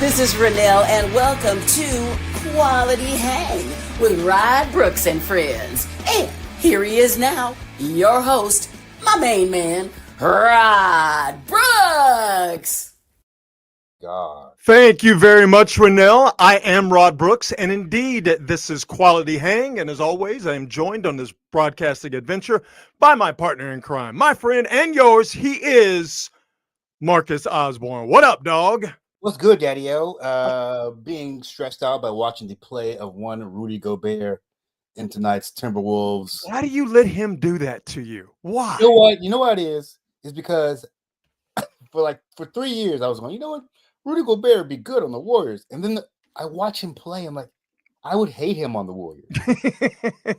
This is Renelle, and welcome to Quality Hang with Rod Brooks and friends. And here he is now, your host, my main man, Rod Brooks. God. Thank you very much, Renelle. I am Rod Brooks, and indeed, this is Quality Hang. And as always, I am joined on this broadcasting adventure by my partner in crime, my friend and yours. He is Marcus Osborne. What up, dog? What's good, Daddy-O? Being stressed out by watching the play of one Rudy Gobert in tonight's Timberwolves. Why do you let him do that to you? Why? You know what it is? It's because for 3 years I was going, you know what? Rudy Gobert would be good on the Warriors. And then I watch him play. I'm like, I would hate him on the Warriors.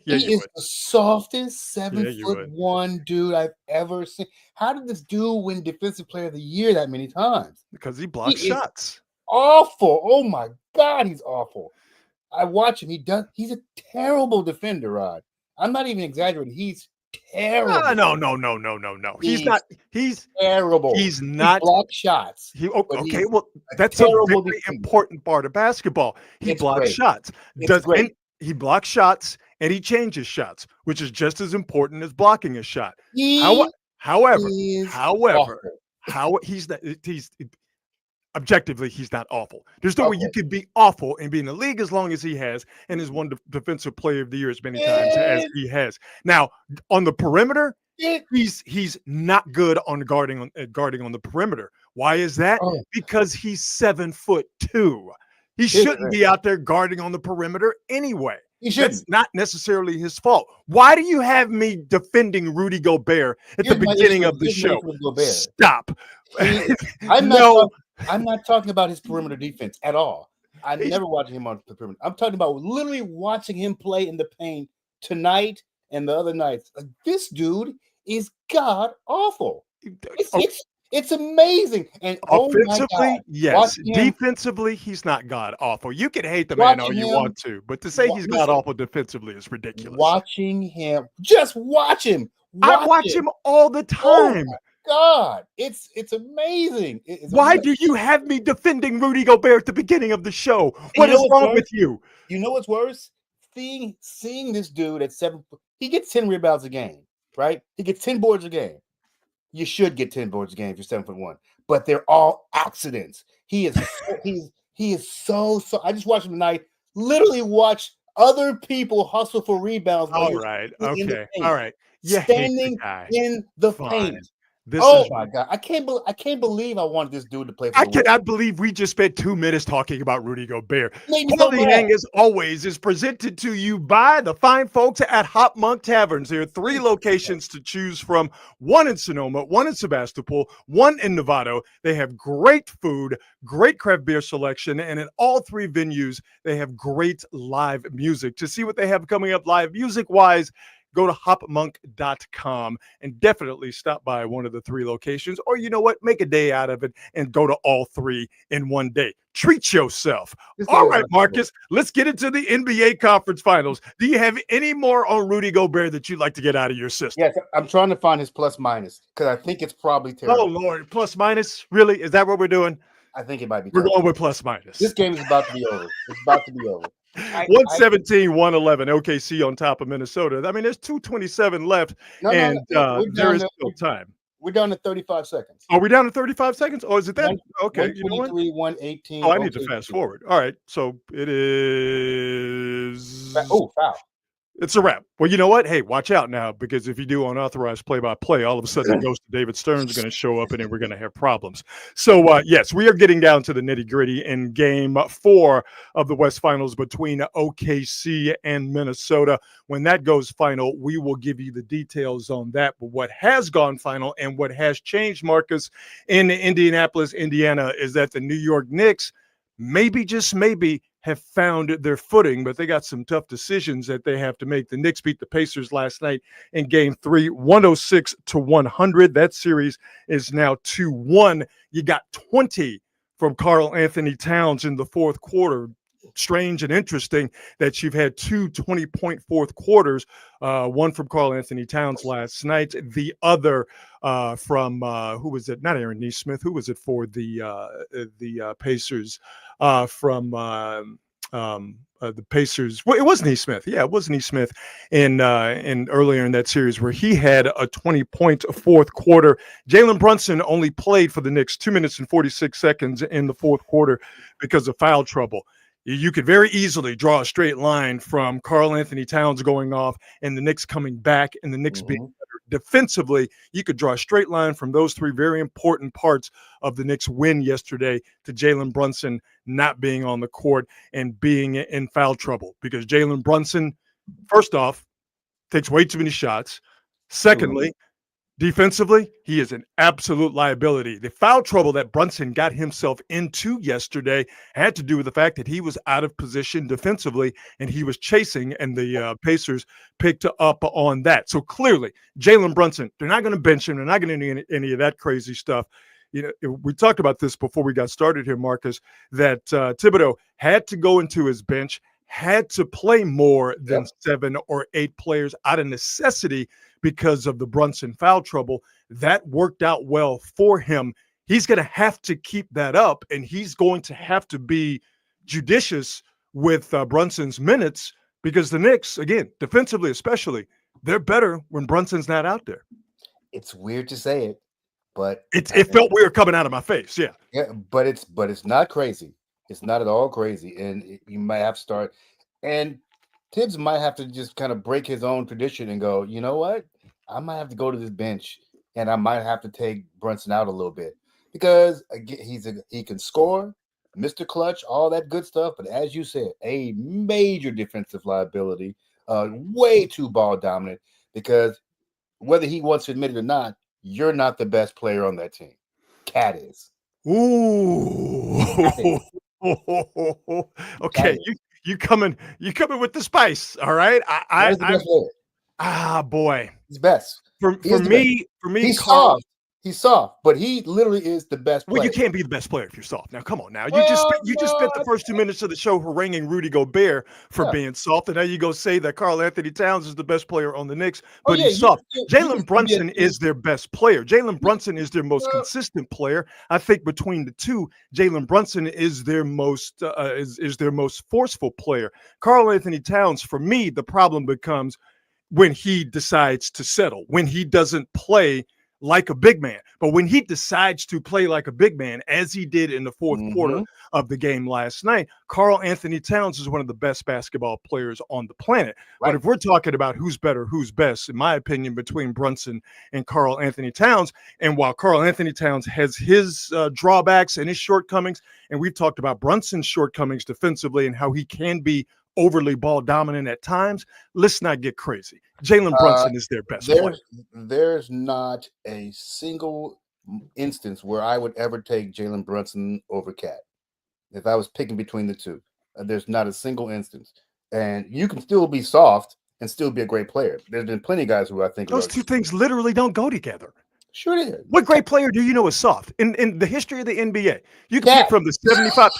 He is the softest 7'1" dude I've ever seen. How did this dude win Defensive Player of the Year that many times? Because he blocks shots. Awful. Oh my God, he's awful. I watch him. He's a terrible defender, Rod. I'm not even exaggerating. He's terrible. No. He's not. He's terrible. He's not. He blocks shots. Okay, well, that's a very important part of basketball. He blocks shots. He blocks shots and he changes shots, which is just as important as blocking a shot. However, objectively, he's not awful. There's no way you could be awful and be in the league as long as he has and has won the Defensive Player of the Year as many times as he has. Now, on the perimeter, he's not good on guarding on the perimeter. Why is that? Because he's 7'2". He shouldn't be out there guarding on the perimeter anyway. That's not necessarily his fault. Why do you have me defending Rudy Gobert at the beginning of the show? Stop. I'm not talking about his perimeter defense at all. I never watched him on the perimeter. I'm talking about literally watching him play in the paint tonight and the other nights. This dude is god awful. It's amazing. And offensively, yes. Defensively, he's not god awful. You can hate the man all you want to, but to say he's god awful defensively is ridiculous. Watching him, just watch him. I watch him all the time. Oh God, it's amazing. Why do you have me defending Rudy Gobert at the beginning of the show? What is wrong with you? You know what's worse? Seeing this dude at 7, he gets 10 rebounds a game, right? He gets 10 boards a game. You should get 10 boards a game if you're 7'1", but they're all accidents. He is so. I just watched him tonight. Literally watch other people hustle for rebounds. All right. Okay. All right. Yeah, standing in the paint. My God! I can't believe I wanted this dude to play. I cannot believe we just spent 2 minutes talking about Rudy Gobert. Quality Hang, as always, is presented to you by the fine folks at Hop Monk Taverns. There are 3 locations to choose from: one in Sonoma, one in Sebastopol, one in Novato. They have great food, great craft beer selection, and in all 3 venues, they have great live music. To see what they have coming up live music-wise, go to hopmonk.com and definitely stop by one of the 3 locations, or you know what, make a day out of it and go to all 3 in one day. Treat yourself. All right, Marcus, let's get into the NBA Conference Finals. Do you have any more on Rudy Gobert that you'd like to get out of your system? Yes, I'm trying to find his plus minus because I think it's probably terrible. Oh, Lord, plus minus? Really? Is that what we're doing? I think it might be terrible. We're going with plus minus. This game is about to be over. It's about to be over. 117, 111, OKC on top of Minnesota. I mean, there's 2:27 left, there is still time. We're down to 35 seconds. Are we down to 35 seconds? Or is it that? Okay. 123, 118. Oh, I need to fast forward. All right. So it is. Oh, foul. It's a wrap. Well, you know what? Hey, watch out now, because if you do unauthorized play-by-play, all of a sudden the ghost of David Stearns is going to show up, and then we're going to have problems. So, yes, we are getting down to the nitty-gritty in Game 4 of the West Finals between OKC and Minnesota. When that goes final, we will give you the details on that. But what has gone final and what has changed, Marcus, in Indianapolis, Indiana, is that the New York Knicks maybe, just maybe, have found their footing, but they got some tough decisions that they have to make. The Knicks beat the Pacers last night in Game 3, 106-100. That series is now 2-1. You got 20 from Karl Anthony Towns in the fourth quarter. strange and interesting that you've had two 20-point fourth quarters, one from Karl Anthony Towns last night, the other from who was it? Not Aaron Nesmith. Who was it for the Pacers? From the Pacers. Well, it was Nesmith. Yeah, it was Nesmith in earlier in that series where he had a 20-point fourth quarter. Jalen Brunson only played for the Knicks 2 minutes and 46 seconds in the fourth quarter because of foul trouble. You could very easily draw a straight line from Karl Anthony Towns going off and the Knicks coming back and the Knicks being better defensively. You could draw a straight line from those three very important parts of the Knicks win yesterday to Jalen Brunson not being on the court and being in foul trouble, because Jalen Brunson, first off, takes way too many shots. Secondly, defensively, he is an absolute liability. The foul trouble that Brunson got himself into yesterday had to do with the fact that he was out of position defensively and he was chasing, and the Pacers picked up on that. So clearly, Jalen Brunson, they're not going to bench him. They're not going to do any of that crazy stuff. You know, we talked about this before we got started here, Marcus, that Thibodeau had to go into his bench, had to play more than 7 or 8 players out of necessity because of the Brunson foul trouble. That worked out well for him. He's going to have to keep that up, and he's going to have to be judicious with Brunson's minutes, because the Knicks, again, defensively especially, they're better when Brunson's not out there. It's weird to say it, but it felt weird coming out of my face. Yeah, but it's not crazy. It's not at all crazy, and you might have to start. And Tibbs might have to just kind of break his own tradition and go, you know what? I might have to go to this bench, and I might have to take Brunson out a little bit, because again, he can score, Mr. Clutch, all that good stuff. But as you said, a major defensive liability, way too ball dominant, because whether he wants to admit it or not, you're not the best player on that team. Cat is. Ooh. Okay, you coming with the spice, all right? Boy, he's best. For me, he's soft. He's soft, but he literally is the best player. Well, you can't be the best player if you're soft. Now, come on. Now, you just spent the first 2 minutes of the show haranguing Rudy Gobert for being soft, and now you go say that Karl Anthony Towns is the best player on the Knicks, but he's soft. Jalen Brunson is their best player. Jalen Brunson is their most consistent player. I think between the two, Jalen Brunson is their most is their most forceful player. Karl Anthony Towns, for me, the problem becomes when he decides to settle, when he doesn't play like a big man. But when he decides to play like a big man, as he did in the fourth quarter of the game last night, Karl Anthony Towns is one of the best basketball players on the planet. Right. But if we're talking about who's better, who's best, in my opinion, between Brunson and Karl Anthony Towns, and while Karl Anthony Towns has his drawbacks and his shortcomings, and we've talked about Brunson's shortcomings defensively and how he can be overly ball dominant at times, let's not get crazy. Jalen Brunson is their best player. There's not a single instance where I would ever take Jalen Brunson over Cat. If I was picking between the two, there's not a single instance. And you can still be soft and still be a great player. There's been plenty of guys who I think those two things literally don't go together. Sure it is. What great player do you know is soft? In the history of the NBA, you can pick from the 75.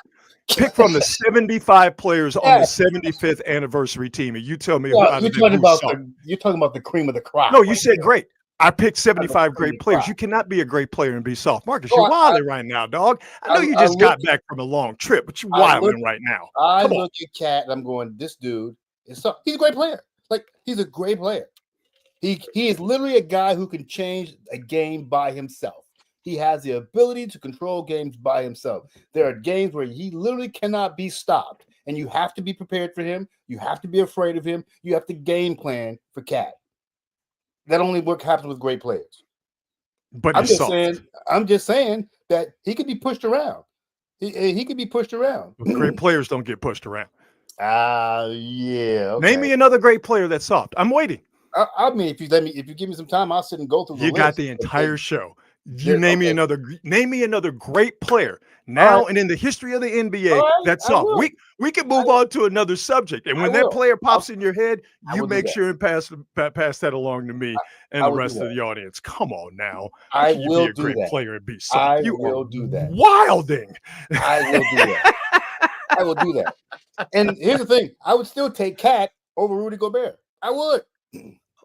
Pick from the 75 players on the 75th anniversary team, and you tell me you're talking about the cream of the crop. No, you said great. I picked 75 great players. You cannot be a great player and be soft. Marcus, you're wilding right now, dog. I know you just got back from a long trip, but you're wilding right now. I look at Cat and I'm going, this dude is soft. He's a great player. Like, he's a great player. He is literally a guy who can change a game by himself. He has the ability to control games by himself. There are games where he literally cannot be stopped, and you have to be prepared for him. You have to be afraid of him. You have to game plan for Cat. That only happens with great players. But I'm just saying that he could be pushed around. He could be pushed around. But great players don't get pushed around. Yeah. Okay. Name me another great player that's soft. I'm waiting. I mean, if you give me some time, I'll sit and go through the list. You got the entire show. You name me another great player now and in the history of the NBA that's soft. We can move on to another subject, and when that player pops in your head, you make sure and pass that along to me and the rest of the audience. Come on now, I will be a great player and be soft. I will do that. Wilding. I will do that. I will do that. And here's the thing: I would still take Cat over Rudy Gobert. I would.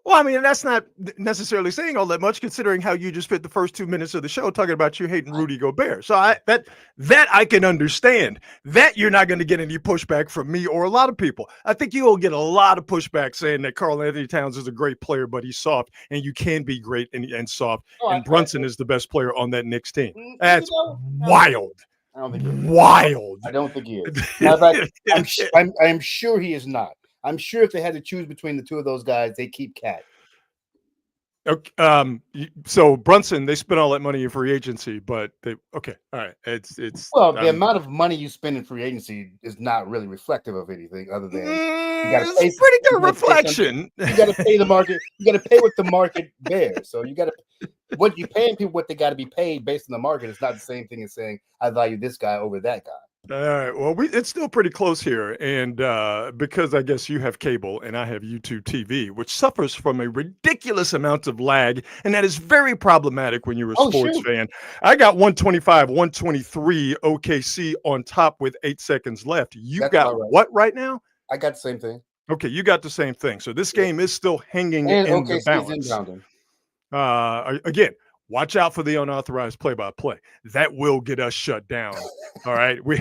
Well, I mean, that's not necessarily saying all that much, considering how you just spent the first 2 minutes of the show talking about you hating Rudy Gobert. So that I can understand. That you're not going to get any pushback from me or a lot of people. I think you will get a lot of pushback saying that Karl Anthony Towns is a great player, but he's soft, and you can be great and soft. And Brunson is the best player on that Knicks team. That's wild. I don't think he is. Wild. I don't think he is. Matter of fact, I'm sure he is not. I'm sure if they had to choose between the two of those guys, they keep Cat. Okay, so Brunson, they spent all that money in free agency, but all right. It's the amount of money you spend in free agency is not really reflective of anything other than you got to pay. Pretty good reflection. You got to pay the market. You got to pay what the market bears. So you got to what you paying people what they got to be paid based on the market. It's not the same thing as saying I value this guy over that guy. All right. Well, it's still pretty close here. And because I guess you have cable and I have YouTube TV, which suffers from a ridiculous amount of lag. And that is very problematic when you're a sports fan. I got 125, 123 OKC on top with 8 seconds left. You got what right now? I got the same thing. Okay. You got the same thing. So this game is still hanging in the balance. Again, watch out for the unauthorized play-by-play. That will get us shut down. All right, we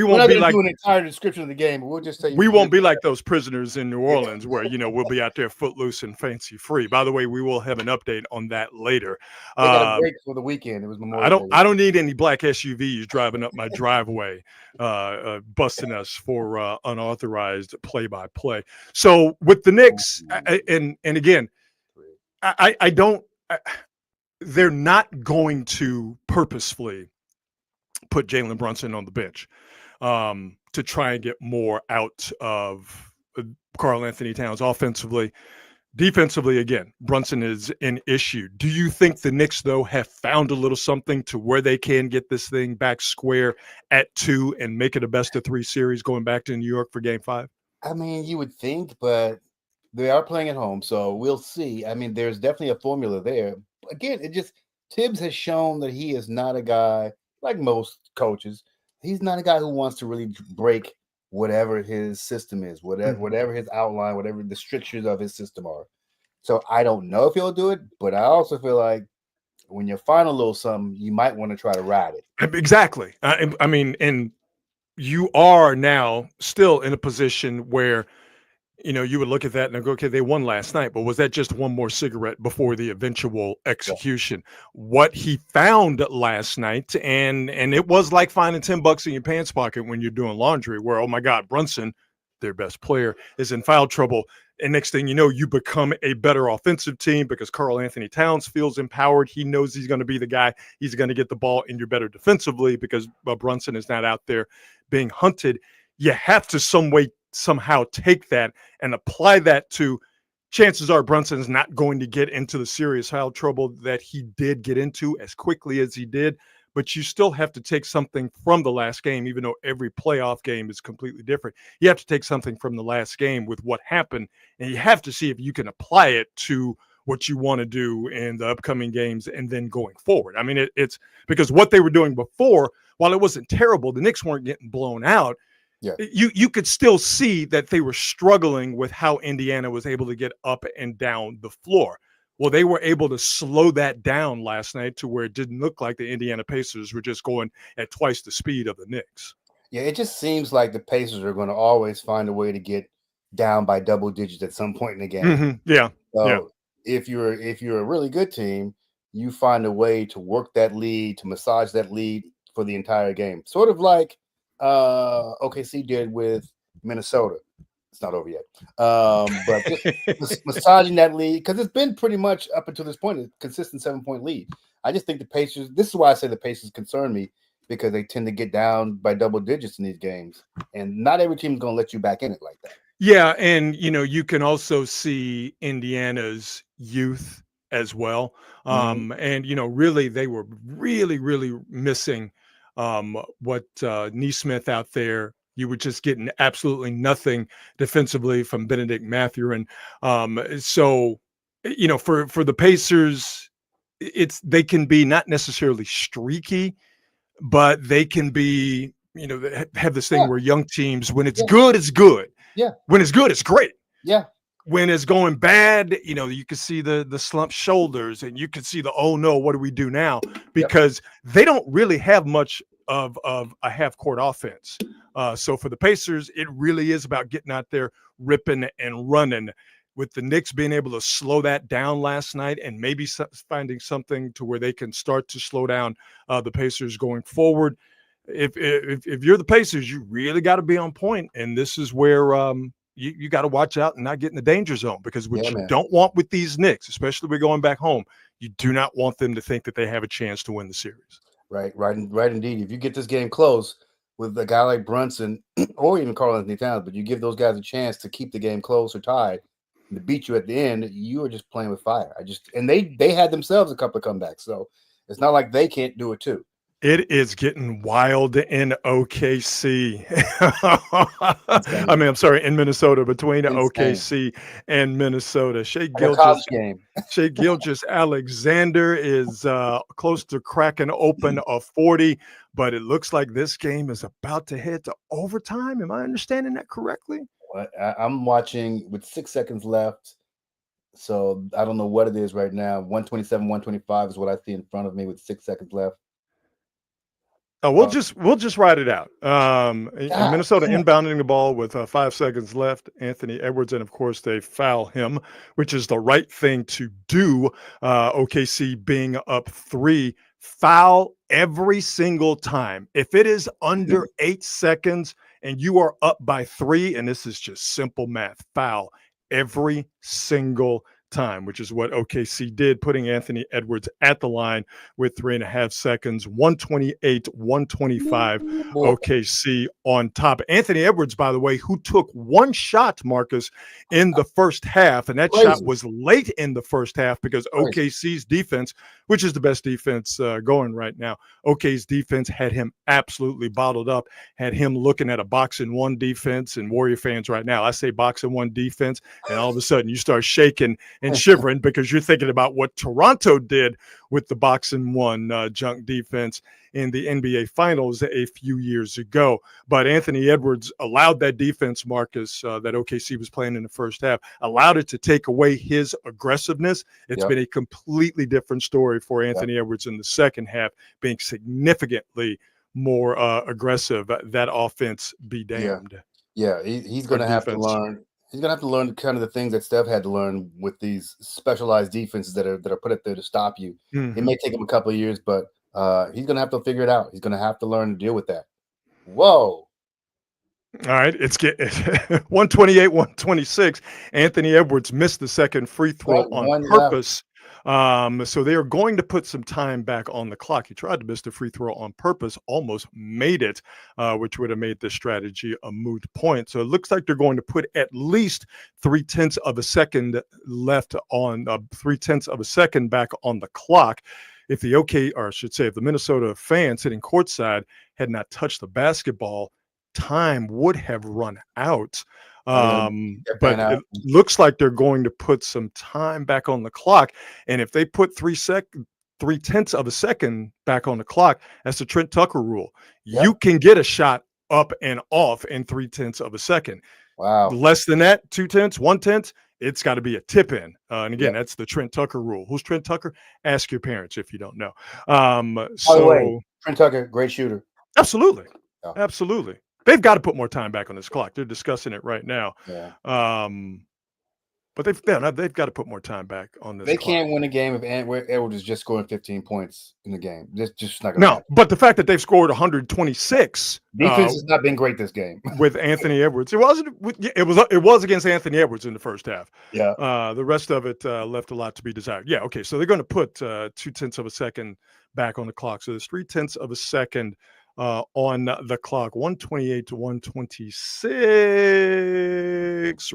won't be like do an entire description of the game. But we'll just say we won't be like those prisoners in New Orleans where we'll be out there footloose and fancy free. By the way, we will have an update on that later. They got a break for the weekend. It was Memorial I don't need any black SUVs driving up my driveway, busting us for unauthorized play-by-play. So with the Knicks, and again, I don't. They're not going to purposefully put Jalen Brunson on the bench to try and get more out of Karl Anthony Towns offensively. Defensively, again, Brunson is an issue. Do you think the Knicks, though, have found a little something to where they can get this thing back square at 2 and make it a best-of-3 series going back to New York for Game 5? I mean, you would think, but they are playing at home, so we'll see. I mean, there's definitely a formula there. Again, Tibbs has shown that he is not a guy like most coaches. He's not a guy who wants to really break whatever his system is, whatever his outline, whatever the strictures of his system are. So I don't know if he'll do it, but I also feel like when you find a little something, you might want to try to ride it. Exactly. I mean, and you are now still in a position where you would look at that and go, okay, they won last night, but was that just one more cigarette before the eventual execution? Yeah. What he found last night, and it was like finding $10 in your pants pocket when you're doing laundry, where, oh my God, Brunson, their best player, is in foul trouble. And next thing you know, you become a better offensive team because Karl Anthony Towns feels empowered. He knows he's going to be the guy. He's going to get the ball, and you're better defensively because Brunson is not out there being hunted. You have to somehow take that and apply that to chances are Brunson's not going to get into the serious foul trouble that he did get into as quickly as he did, but you still have to take something from the last game, even though every playoff game is completely different. You have to take something from the last game with what happened, and you have to see if you can apply it to what you want to do in the upcoming games and then going forward. I mean, it's because what they were doing before, while it wasn't terrible, the Knicks weren't getting blown out. Yeah. You could still see that they were struggling with how Indiana was able to get up and down the floor. Well, they were able to slow that down last night to where it didn't look like the Indiana Pacers were just going at twice the speed of the Knicks. Yeah, it just seems like the Pacers are going to always find a way to get down by double digits at some point in the game. Mm-hmm. Yeah. So if you're a really good team, you find a way to work that lead, to massage that lead for the entire game. Sort of like OKC did with Minnesota. It's not over yet. But just massaging that lead, because it's been pretty much up until this point a consistent 7-point lead. I just think the Pacers, this is why I say the Pacers concern me, because they tend to get down by double digits in these games. And not every team is going to let you back in it like that. Yeah, and you can also see Indiana's youth as well. And really they were really missing what Nesmith out there. You were just getting absolutely nothing defensively from Benedict Mathurin. So for the Pacers, they can be not necessarily streaky, but they can be they have this thing Yeah. where young teams, when it's Yeah. good, it's good. Yeah. When it's good, it's great. Yeah. When it's going bad, you can see the slumped shoulders, and you can see the, oh no, what do we do now? Because they don't really have much of a half court offense. So for the Pacers, it really is about getting out there, ripping and running. With the Knicks being able to slow that down last night, and maybe finding something to where they can start to slow down the Pacers going forward. If you're the Pacers, you really got to be on point, and this is where you got to watch out and not get in the danger zone, because what you don't want with these Knicks, especially we're going back home, you do not want them to think that they have a chance to win the series. Right, indeed. If you get this game close with a guy like Brunson or even Karl-Anthony Towns, but you give those guys a chance to keep the game close or tied and to beat you at the end, you are just playing with fire. And they had themselves a couple of comebacks, so it's not like they can't do it too. It is getting wild in OKC. I'm sorry, in Minnesota, between OKC and Minnesota. Shai Gilgeous-Alexander is close to cracking open a 40, but it looks like this game is about to head to overtime. Am I understanding that correctly? I'm watching with 6 seconds left, so I don't know what it is right now. 127, 125 is what I see in front of me with 6 seconds left. Oh, we'll just ride it out. Minnesota inbounding the ball with 5 seconds left. Anthony Edwards, and of course they foul him, which is the right thing to do. OKC being up 3, foul every single time. If it is under 8 seconds and you are up by 3, and this is just simple math, foul every single time, which is what OKC did, putting Anthony Edwards at the line with 3.5 seconds, 128-125, OKC on top. Anthony Edwards, by the way, who took one shot, Marcus, in the first half, and that shot was late in the first half because OKC's defense, which is the best defense going right now, OKC's defense had him absolutely bottled up, had him looking at a box-and-one defense, and Warrior fans right now, I say box-and-one defense, and all of a sudden you start shaking and shivering because you're thinking about what Toronto did with the box-and-one junk defense in the NBA Finals a few years ago. But Anthony Edwards allowed that defense, Marcus, that OKC was playing in the first half, allowed it to take away his aggressiveness. It's been a completely different story for Anthony Edwards in the second half, being significantly more aggressive. That offense be damned. Yeah, he's going to have to learn. He's going to have to learn kind of the things that Steph had to learn with these specialized defenses that are put up there to stop you. It may take him a couple of years, but he's going to have to figure it out. He's going to have to learn to deal with that. Whoa. All right, it's 128-126. Anthony Edwards missed the second free throw on purpose. So they are going to put some time back on the clock. He tried to miss the free throw on purpose, almost made it, which would have made the strategy a moot point. So it looks like they're going to put at least 0.3 of a second left on 0.3 of a second back on the clock. If if the Minnesota fans sitting courtside had not touched the basketball, time would have run out. But it looks like they're going to put some time back on the clock. And if they put 0.3 of a second back on the clock, that's the Trent Tucker rule. You can get a shot up and off in 0.3 of a second. Wow. Less than that, 0.2, 0.1, it's got to be a tip in. And again, that's the Trent Tucker rule. Who's Trent Tucker? Ask your parents if you don't know. By the way, Trent Tucker, great shooter. Absolutely. Yeah. Absolutely. They've got to put more time back on this clock. They're discussing it right now. Yeah. But they've got to put more time back on this. They can't win a game if Edwards is just scoring 15 points in the game. It's just not going to happen. But the fact that they've scored 126, defense has not been great this game with Anthony Edwards. It was against Anthony Edwards in the first half. Yeah. The rest of it left a lot to be desired. Yeah. Okay. So they're going to put 0.2 of a second back on the clock. So there's 0.3 of a second on the clock. 128-126.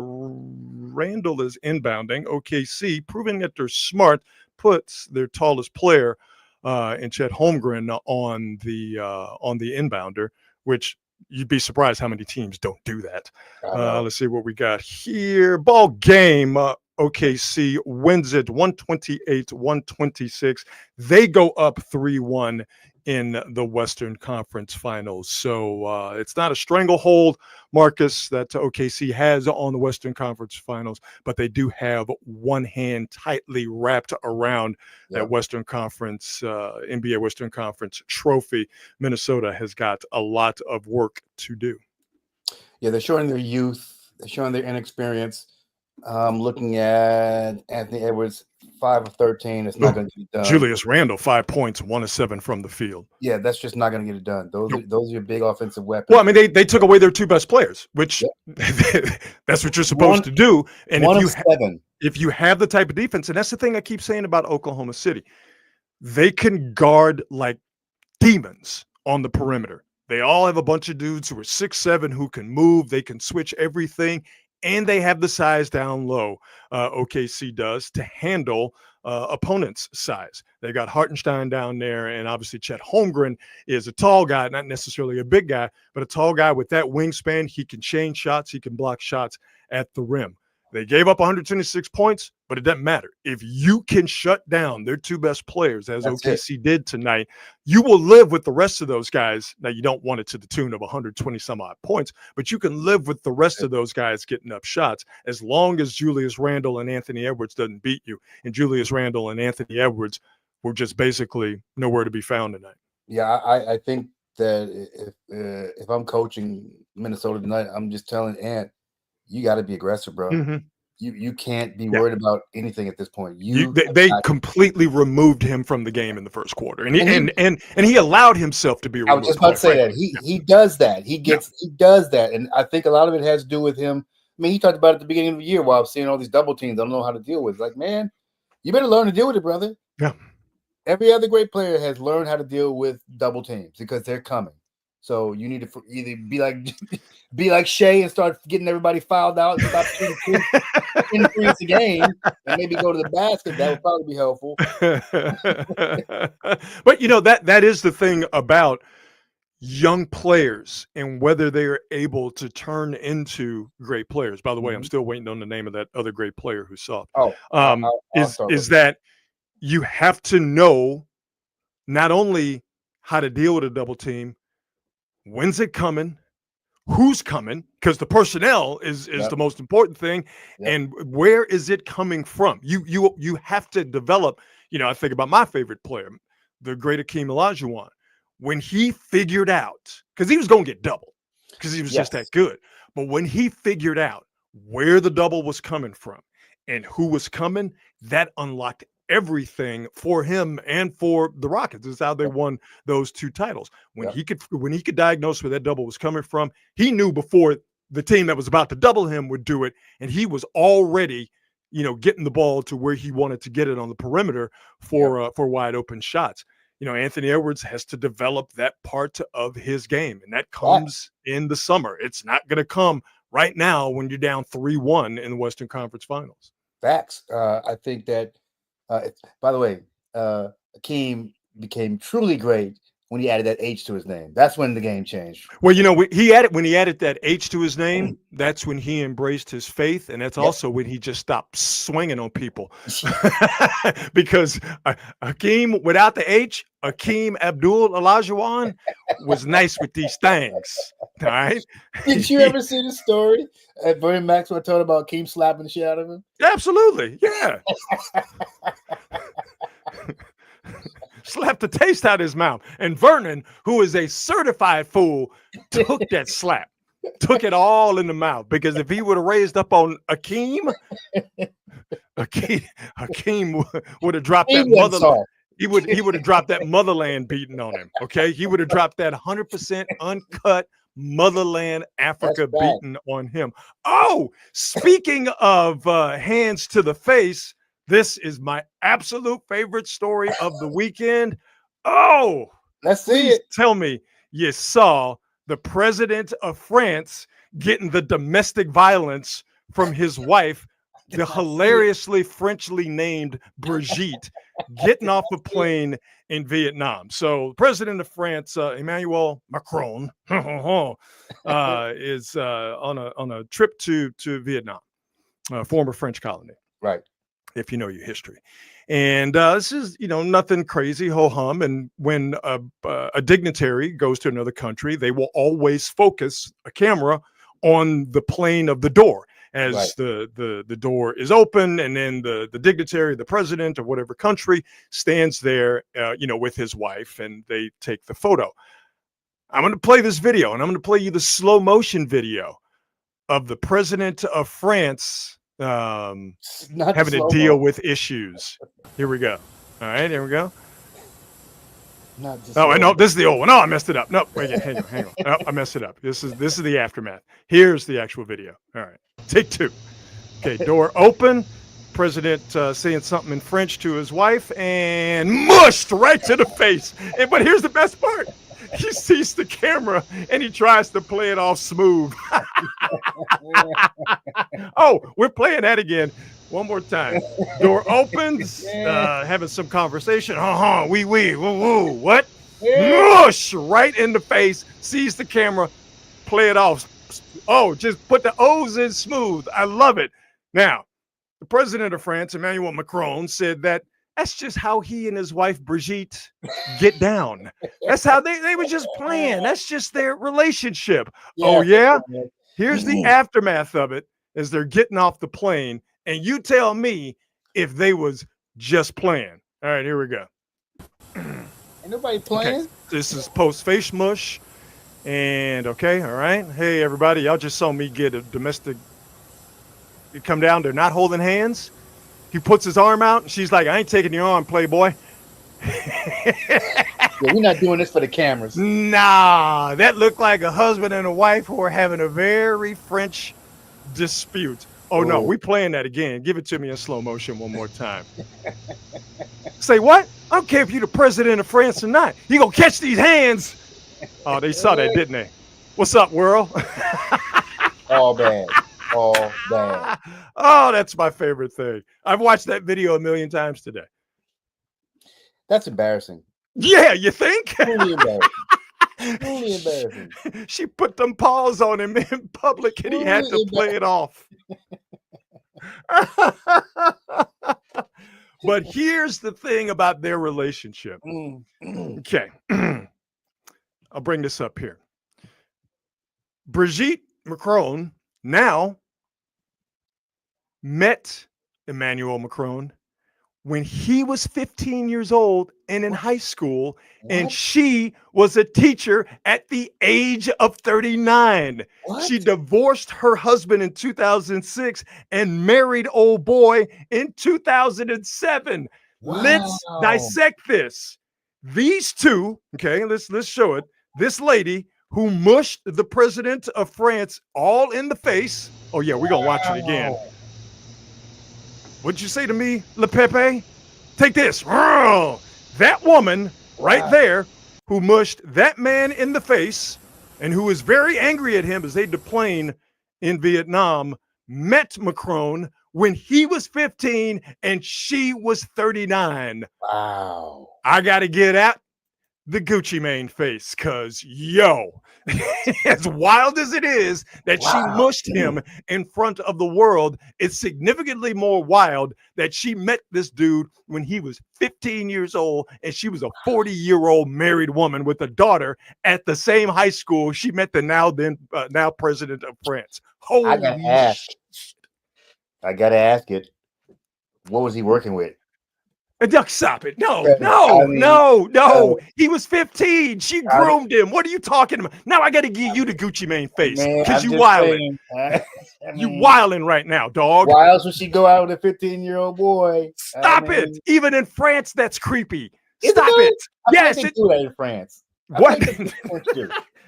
Randall is inbounding. OKC, proving that they're smart, puts their tallest player in Chet Holmgren on the inbounder, which you'd be surprised how many teams don't do that. Let's see what we got here. Ball game. OKC wins it 128-126. They go up 3-1 in the Western Conference Finals. So it's not a stranglehold, Marcus, that OKC has on the Western Conference Finals, but they do have one hand tightly wrapped around that Western Conference, NBA Western Conference trophy. Minnesota has got a lot of work to do. Yeah, they're showing their youth. They're showing their inexperience. Looking at Anthony Edwards, 5 of 13. It's not going to get it done. Julius Randle, 5 points, 1 of 7 from the field. Yeah, that's just not going to get it done. Those are your big offensive weapons. Well, I mean, they took away their 2 best players, which that's what you're supposed to do. And if you have the type of defense, and that's the thing I keep saying about Oklahoma City, they can guard like demons on the perimeter. They all have a bunch of dudes who are 6'7", who can move. They can switch everything. And they have the size down low, OKC does, to handle opponents' size. They got Hartenstein down there, and obviously Chet Holmgren is a tall guy, not necessarily a big guy, but a tall guy with that wingspan. He can change shots. He can block shots at the rim. They gave up 126 points, but it doesn't matter. If you can shut down their 2 best players, as OKC did tonight, you will live with the rest of those guys. Now, you don't want it to the tune of 120-some-odd points, but you can live with the rest of those guys getting up shots as long as Julius Randle and Anthony Edwards doesn't beat you. And Julius Randle and Anthony Edwards were just basically nowhere to be found tonight. Yeah, I think that if I'm coaching Minnesota tonight, I'm just telling Ant, you got to be aggressive, bro. Mm-hmm. You can't be worried about anything at this point. They completely removed him from the game in the first quarter, and he allowed himself to be removed. I was just about to say that he does that. He does that, and I think a lot of it has to do with him. I mean, he talked about it at the beginning of the year while I was seeing all these double teams. I don't know how to deal with it. Like, man, you better learn to deal with it, brother. Yeah. Every other great player has learned how to deal with double teams because they're coming. So you need to either be like Shea and start getting everybody fouled out and stop shooting 10 threes a game and maybe go to the basket. That would probably be helpful. But that is the thing about young players and whether they are able to turn into great players. By the way, I'm still waiting on the name of that other great player who saw. Is that you have to know not only how to deal with a double team, when's it coming, who's coming, because the personnel is the most important thing, and where is it coming from? You have to develop. I think about my favorite player, the great Hakeem Olajuwon, when he figured out, because he was going to get double because he was just that good, but when he figured out where the double was coming from and who was coming, that unlocked everything for him and for the Rockets. Is how they won those 2 titles. When he could diagnose where that double was coming from, he knew before the team that was about to double him would do it, and he was already, getting the ball to where he wanted to get it on the perimeter for wide open shots. Anthony Edwards has to develop that part of his game, and that comes in the summer. It's not going to come right now when you're down 3-1 in the Western Conference Finals. Facts. I think that. By the way, Hakeem became truly great when he added that H to his name. That's when the game changed. Well, when he added that H to his name, that's when he embraced his faith, and that's also when he just stopped swinging on people. Because Hakeem, without the H, Hakeem Abdul Olajuwon was nice with these things. All right. Did you ever see the story Vernon Maxwell told about Hakeem slapping the shit out of him? Absolutely. Yeah. Slapped the taste out of his mouth. And Vernon, who is a certified fool, took that slap. Took it all in the mouth. Because if he would have raised up on Hakeem would have dropped that motherland. He would have dropped that motherland beating on him. Okay. He would have dropped that 100% uncut motherland Africa beating on him. Oh, speaking of hands to the face, this is my absolute favorite story of the weekend. Oh, let's see it. Tell me you saw the president of France getting the domestic violence from his wife, the hilariously Frenchly named Brigitte, getting off a plane in Vietnam. So president of France, Emmanuel Macron, is on a trip to Vietnam, former French colony. Right. if you know your history. And this is, nothing crazy, ho-hum. And when a dignitary goes to another country, they will always focus a camera on the plane of the door as Right. the door is open, and then the dignitary, the president of whatever country, stands there, with his wife, and they take the photo. I'm going to play this video, and I'm going to play you the slow motion video of the president of France having to deal with issues. Here we go. All right, here we go. Oh, no, this is the old one. Oh, I messed it up. No, wait, hang on. Oh, I messed it up. This is the aftermath. Here's the actual video. All right, take 2. Okay, door open. President saying something in French to his wife, and mushed right to the face. But here's the best part. He sees the camera and he tries to play it off smooth. Oh, we're playing that again. One more time. Door opens, having some conversation. Wee, woo, what? Mush right in the face. Sees the camera, play it off. Oh, just put the O's in smooth. I love it. Now, the president of France, Emmanuel Macron, said that that's just how he and his wife Brigitte get down. That's how they were just playing. That's just their relationship. Yeah. Oh yeah? Here's the aftermath of it as they're getting off the plane. And you tell me if they was just playing. All right, here we go. Ain't nobody playing. Okay. This is post face mush. And okay, all right. Hey everybody, y'all just saw me get a domestic. You come down, they're not holding hands. He puts his arm out, and she's like, I ain't taking your arm, playboy. Yeah, we're not doing this for the cameras. Nah, that looked like a husband and a wife who are having a very French dispute. Oh, no, we playing that again. Give it to me in slow motion one more time. Say what? I don't care if you're the president of France or not. You gonna catch these hands. Oh, they saw that, didn't they? What's up, world? All bad. All bad. Oh, that's my favorite thing. I've watched that video a million times today. That's embarrassing. Yeah, you think? Really embarrassing. Really embarrassing. She put them paws on him in public, and he had to play it off. But here's the thing about their relationship. Okay. I'll bring this up here. Brigitte Macron now met Emmanuel Macron when he was 15 years old and in high school, and she was a teacher at the age of 39. What? She divorced her husband in 2006 and married old boy in 2007. Wow. Let's dissect this. These two, okay, let's show it. This lady who mushed the president of France all in the face. Oh yeah, we're gonna watch it again. What'd you say to me, Le Pepe? Take this. That woman right there who mushed that man in the face and who was very angry at him as they deplaned in Vietnam met Macron when he was 15 and she was 39. Wow. I got to get at the Gucci Mane face, because as wild as it is that she mushed him in front of the world, it's significantly more wild that she met this dude when he was 15 years old and she was a 40-year-old married woman with a daughter at the same high school she met the now president of France. Holy I gotta ask it. What was he working with? Stop it. No. He was 15. She groomed him. What are you talking about? Now I got to give you the Gucci Mane face because you wilding. You wilding right now, dog. Why else would she go out with a 15-year-old boy? Stop it. Even in France, that's creepy. Stop it. Yes. They do that in France. What?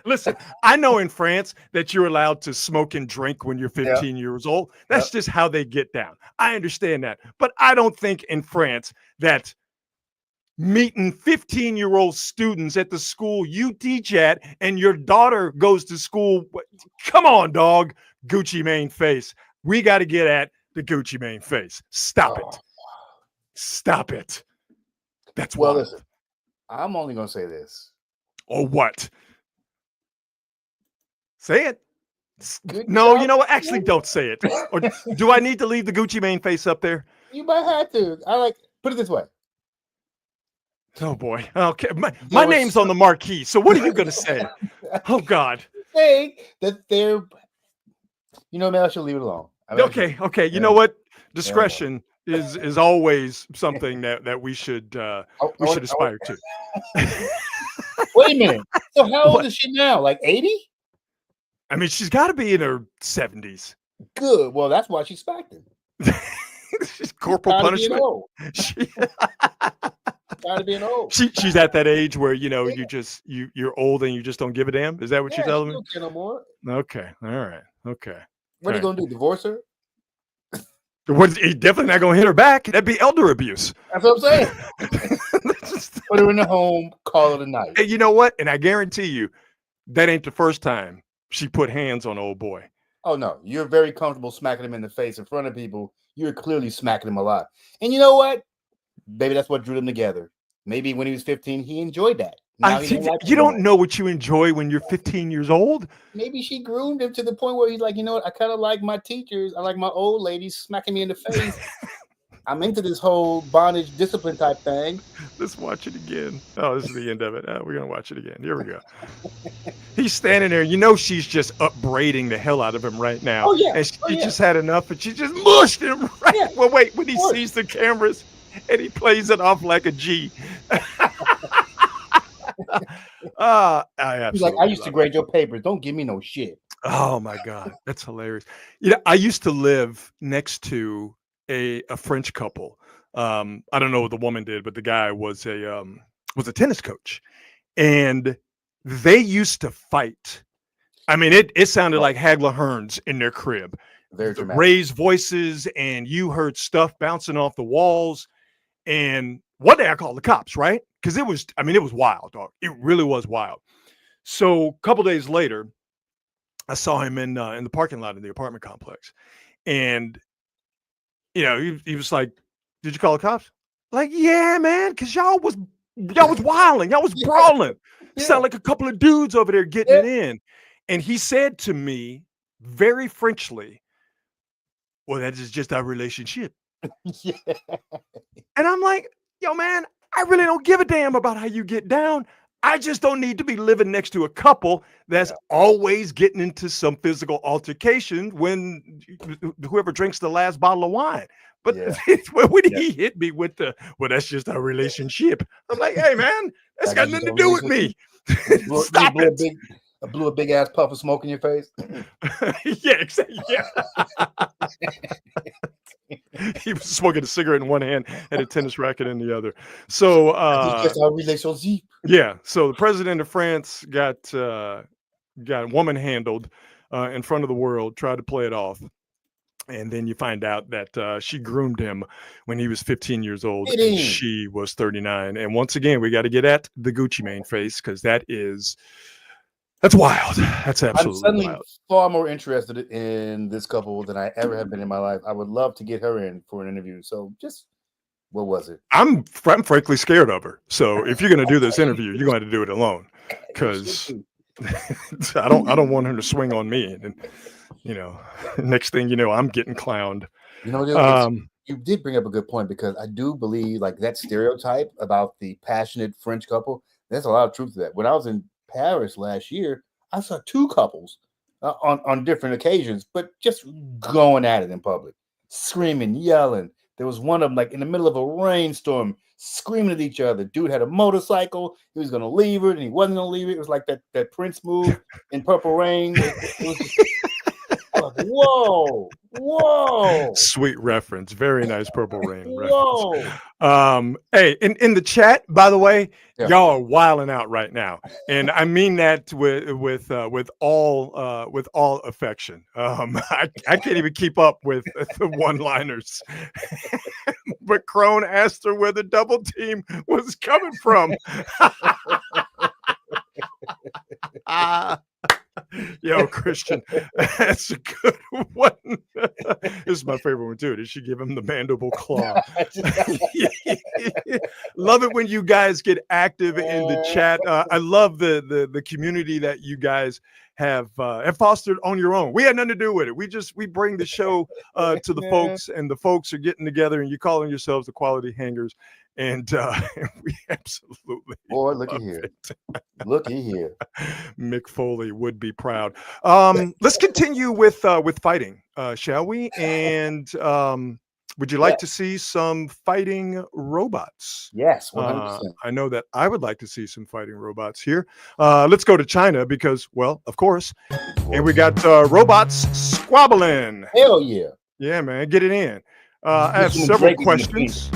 Listen, I know in France that you're allowed to smoke and drink when you're 15 years old. That's just how they get down. I understand that. But I don't think in France that meeting 15-year-old students at the school you teach at and your daughter goes to school. Come on, dog. Gucci Mane face. We got to get at the Gucci Mane face. Stop it. Stop it. That's wild. Listen, I'm only going to say this. Or what? Say it. No, you know what? Actually, don't say it. Or do I need to leave the Gucci Mane face up there? You might have to. I like put it this way. Oh boy. Okay. My name's on the marquee. So what are you gonna say? Oh God. Say that they're. You know, man, I should leave it alone. Okay. You know what? Discretion is always something that we should aspire to. Wait a minute. So how old is she now? Like 80? I mean, she's got to be in her 70s. Good. Well, that's why she smacked him. She's corporal punishment. Tired of being old. She's at that age where you're old and you just don't give a damn. Is that what you're telling me? No more. Okay. All right. Okay. What are you gonna do? Divorce her? He's definitely not gonna hit her back. That'd be elder abuse. That's what I'm saying. Put her in the home, call it a night. Hey, you know what? And I guarantee you, that ain't the first time she put hands on old boy. Oh no, you're very comfortable smacking him in the face in front of people. You're clearly smacking him a lot. And you know what? Maybe that's what drew them together. Maybe when he was 15, he enjoyed that. You don't know what you enjoy when you're 15 years old. Maybe she groomed him to the point where he's like, you know what? I kind of like my teachers. I like my old ladies smacking me in the face. I'm into this whole bondage discipline type thing. Let's watch it again. Oh, this is the end of it. We're going to watch it again. Here we go. He's standing there. You know, she's just upbraiding the hell out of him right now. Oh, yeah. And she just had enough and she just mushed him right. Yeah. Well, wait, when he sees the cameras and he plays it off like a G. He's like, I used to grade your papers. Don't give me no shit. Oh, my God. That's hilarious. You know, I used to live next to a French couple. I don't know what the woman did, but the guy was a tennis coach, and they used to fight. I mean, it sounded like Hagler Hearns in their crib. Very dramatic. Raised voices, and you heard stuff bouncing off the walls. And one day I called the cops, right? Because it was wild, dog. It really was wild. So a couple days later, I saw him in the parking lot of the apartment complex, and you know, he was like, "Did you call the cops?" Like, yeah, man, because y'all was wilding, y'all was brawling. Yeah. Sound like a couple of dudes over there getting it in. And he said to me very Frenchly, "Well, that is just our relationship." Yeah. And I'm like, yo, man, I really don't give a damn about how you get down. I just don't need to be living next to a couple that's always getting into some physical altercation when whoever drinks the last bottle of wine. But when he hit me with that's just our relationship. I'm like, hey, man, that's got nothing to do with me. Stop it. I blew a big ass puff of smoke in your face. Yeah, exactly. Yeah. He was smoking a cigarette in one hand and a tennis racket in the other. So yeah. So the president of France got woman handled in front of the world, tried to play it off. And then you find out that she groomed him when he was 15 years old. And she was 39. And once again, we got to get at the Gucci Mane face, because that's wild. That's absolutely I'm suddenly wild. Far more interested in this couple than I ever have been in my life. I would love to get her in for an interview. So just, what was it? I'm frankly scared of her. So if you're going to do this interview, you're going to have to do it alone, because I don't want her to swing on me. And you know, next thing you know, I'm getting clowned. You know, you did bring up a good point, because I do believe like that stereotype about the passionate French couple, there's a lot of truth to that. When I was in Paris last year, I saw two couples on different occasions, but just going at it in public, screaming, yelling. There was one of them like in the middle of a rainstorm, screaming at each other. Dude had a motorcycle. He was going to leave it, and he wasn't going to leave it. It was like that Prince move in Purple Rain. Whoa. Sweet reference. Very nice Purple Rain reference. Hey, in the chat, by the way, y'all are wilding out right now. And I mean that with all affection. I can't even keep up with the one-liners. But Crone asked her where the double team was coming from. Yo, Christian, that's a good one. This is my favorite one too. Did she give him the mandible claw? Love it when you guys get active in the chat. I love the community that you guys have fostered on your own. We had nothing to do with it. We bring the show to the folks, and the folks are getting together, and you're calling yourselves the Quality Hangers, and we absolutely boy, looky here. Looky here. Mick Foley would be proud. Let's continue with fighting, shall we? And would you like to see some fighting robots? Yes, 100%. I know that I would like to see some fighting robots here. Let's go to China because, well, of course. And we got robots squabbling. Hell yeah. Yeah, man, get it in. I have several questions.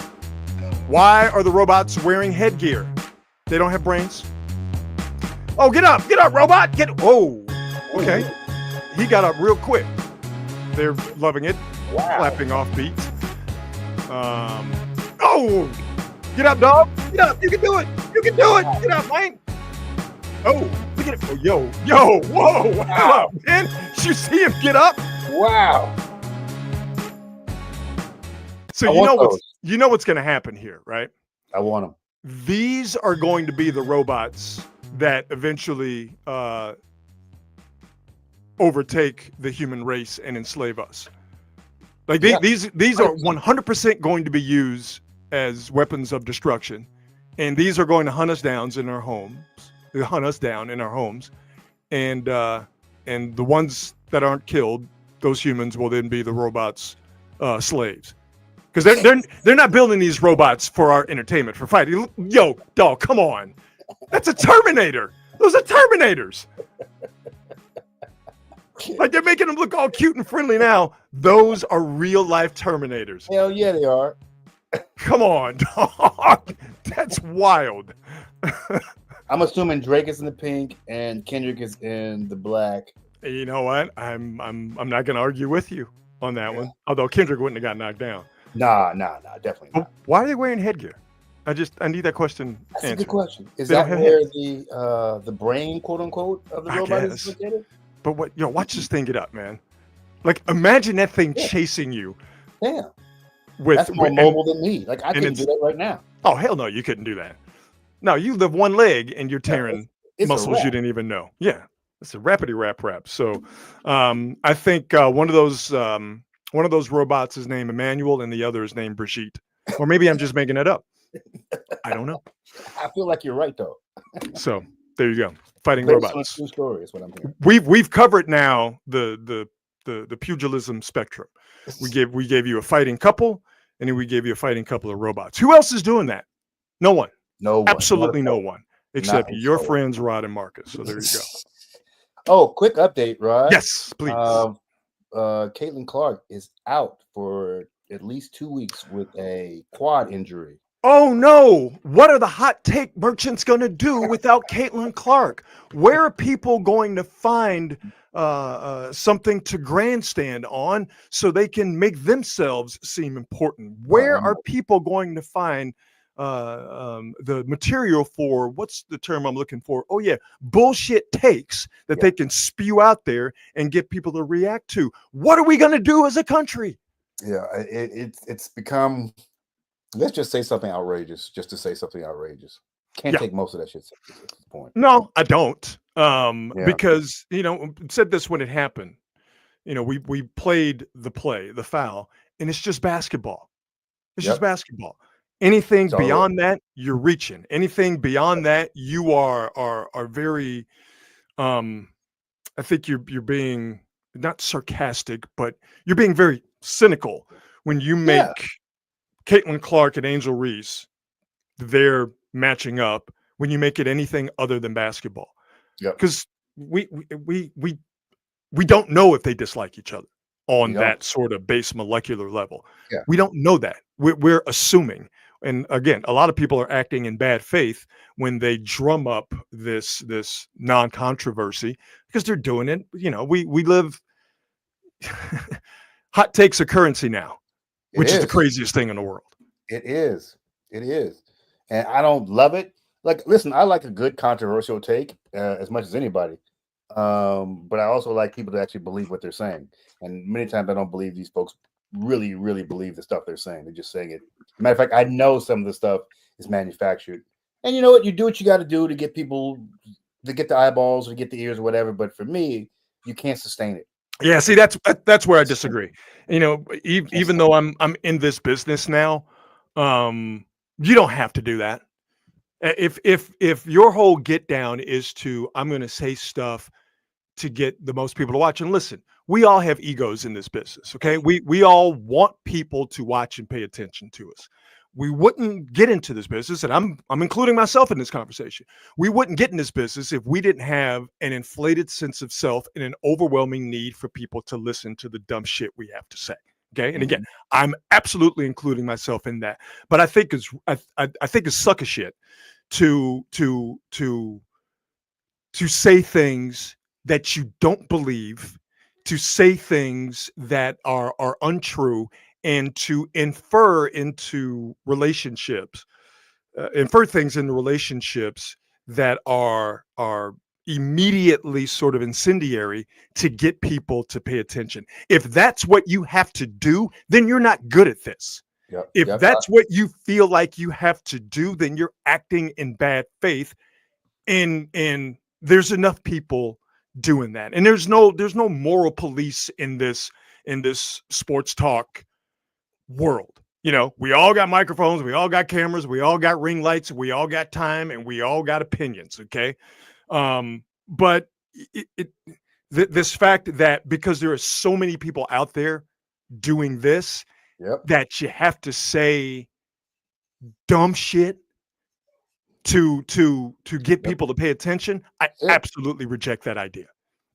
Why are the robots wearing headgear? They don't have brains. Oh, get up, robot. Whoa. Okay. He got up real quick. They're loving it. Wow. Clapping off beats. Oh, get up, dog. Get up. You can do it. Get up, man. Oh, look at it. Oh, yo, whoa. Wow, man. Did you see him get up? Wow. So you know what's going to happen here, right? I want them. These are going to be the robots that eventually overtake the human race and enslave us. Like these are 100% going to be used as weapons of destruction, and these are going to hunt us down in our homes. They hunt us down in our homes, and the ones that aren't killed, those humans will then be the robots' slaves. Because they're not building these robots for our entertainment, for fighting. Yo, dog, come on. That's a Terminator. Those are Terminators. Like they're making them look all cute and friendly now. Those are real life Terminators. Hell yeah, they are. Come on, dog. That's wild. I'm assuming Drake is in the pink and Kendrick is in the black. You know what? I'm not gonna argue with you on that one. Although Kendrick wouldn't have got knocked down. Nah, definitely not. Why are they wearing headgear? I need that question answered. That's a good question. Is they that where the brain, quote unquote, of the robot is located? But watch this thing get up, man. Like imagine that thing chasing you. Yeah. That's more mobile than me. Like I couldn't do that right now. Oh hell no, you couldn't do that. No, you live one leg and you're tearing muscles you didn't even know. Yeah. It's a rapidy rap. So I think one of those robots is named Emmanuel and the other is named Brigitte. Or maybe I'm just making it up. I don't know. I feel like you're right though. So there you go. Fighting robots. True story is what I'm hearing. We've covered now the pugilism spectrum. We gave you a fighting couple, and then we gave you a fighting couple of robots. Who else is doing that? No one. No one. Absolutely no one. Except your friends Rod and Marcus. So there you go. Oh, quick update, Rod. Yes, please. Caitlin Clark is out for at least 2 weeks with a quad injury. Oh no! What are the hot take merchants going to do without Caitlin Clark? Where are people going to find something to grandstand on so they can make themselves seem important? Where are people going to find the material for, what's the term I'm looking for? Oh yeah, bullshit takes that they can spew out there and get people to react to? What are we going to do as a country? Yeah, it's become, let's just say something outrageous just to say something outrageous. Can't take most of that shit at this point. No, I don't. Because, said this when it happened. We played the play, the foul, and it's just basketball. It's just basketball. Anything beyond that, you're reaching. Anything beyond that, you are very I think you're being not sarcastic, but you're being very cynical when you make Caitlin Clark and Angel Reese, they're matching up when you make it anything other than basketball. Because we don't know if they dislike each other on that sort of base molecular level. We don't know that. We're assuming. And again, a lot of people are acting in bad faith when they drum up this non-controversy because they're doing it. We live hot takes are currency now, which is the craziest thing in the world. It is. And I don't love it. Like, listen, I like a good controversial take as much as anybody. But I also like people to actually believe what they're saying. And many times I don't believe these folks really, really believe the stuff they're saying. They're just saying it. Matter of fact, I know some of the stuff is manufactured. And you know what? You do what you got to do to get people, to get the eyeballs or get the ears or whatever. But for me, you can't sustain it. Yeah, see, that's where I disagree. You know, even though I'm in this business now, you don't have to do that. If your whole get down is to I'm going to say stuff to get the most people to watch and listen, we all have egos in this business. Okay, we all want people to watch and pay attention to us. We wouldn't get into this business, and I'm including myself in this conversation. We wouldn't get in this business if we didn't have an inflated sense of self and an overwhelming need for people to listen to the dumb shit we have to say. Okay, and again, I'm absolutely including myself in that. But I think it's sucker shit to say things that you don't believe, to say things that are untrue, and to infer things into relationships that are immediately sort of incendiary to get people to pay attention. If that's what you have to do, then you're not good at this. If that's what you feel like you have to do, then you're acting in bad faith. And there's enough people doing that. And there's no moral police in this sports talk world. You know, we all got microphones, we all got cameras, we all got ring lights, we all got time, and we all got opinions. Okay. But this fact that because there are so many people out there doing this, that you have to say dumb shit to get people to pay attention, I absolutely reject that idea.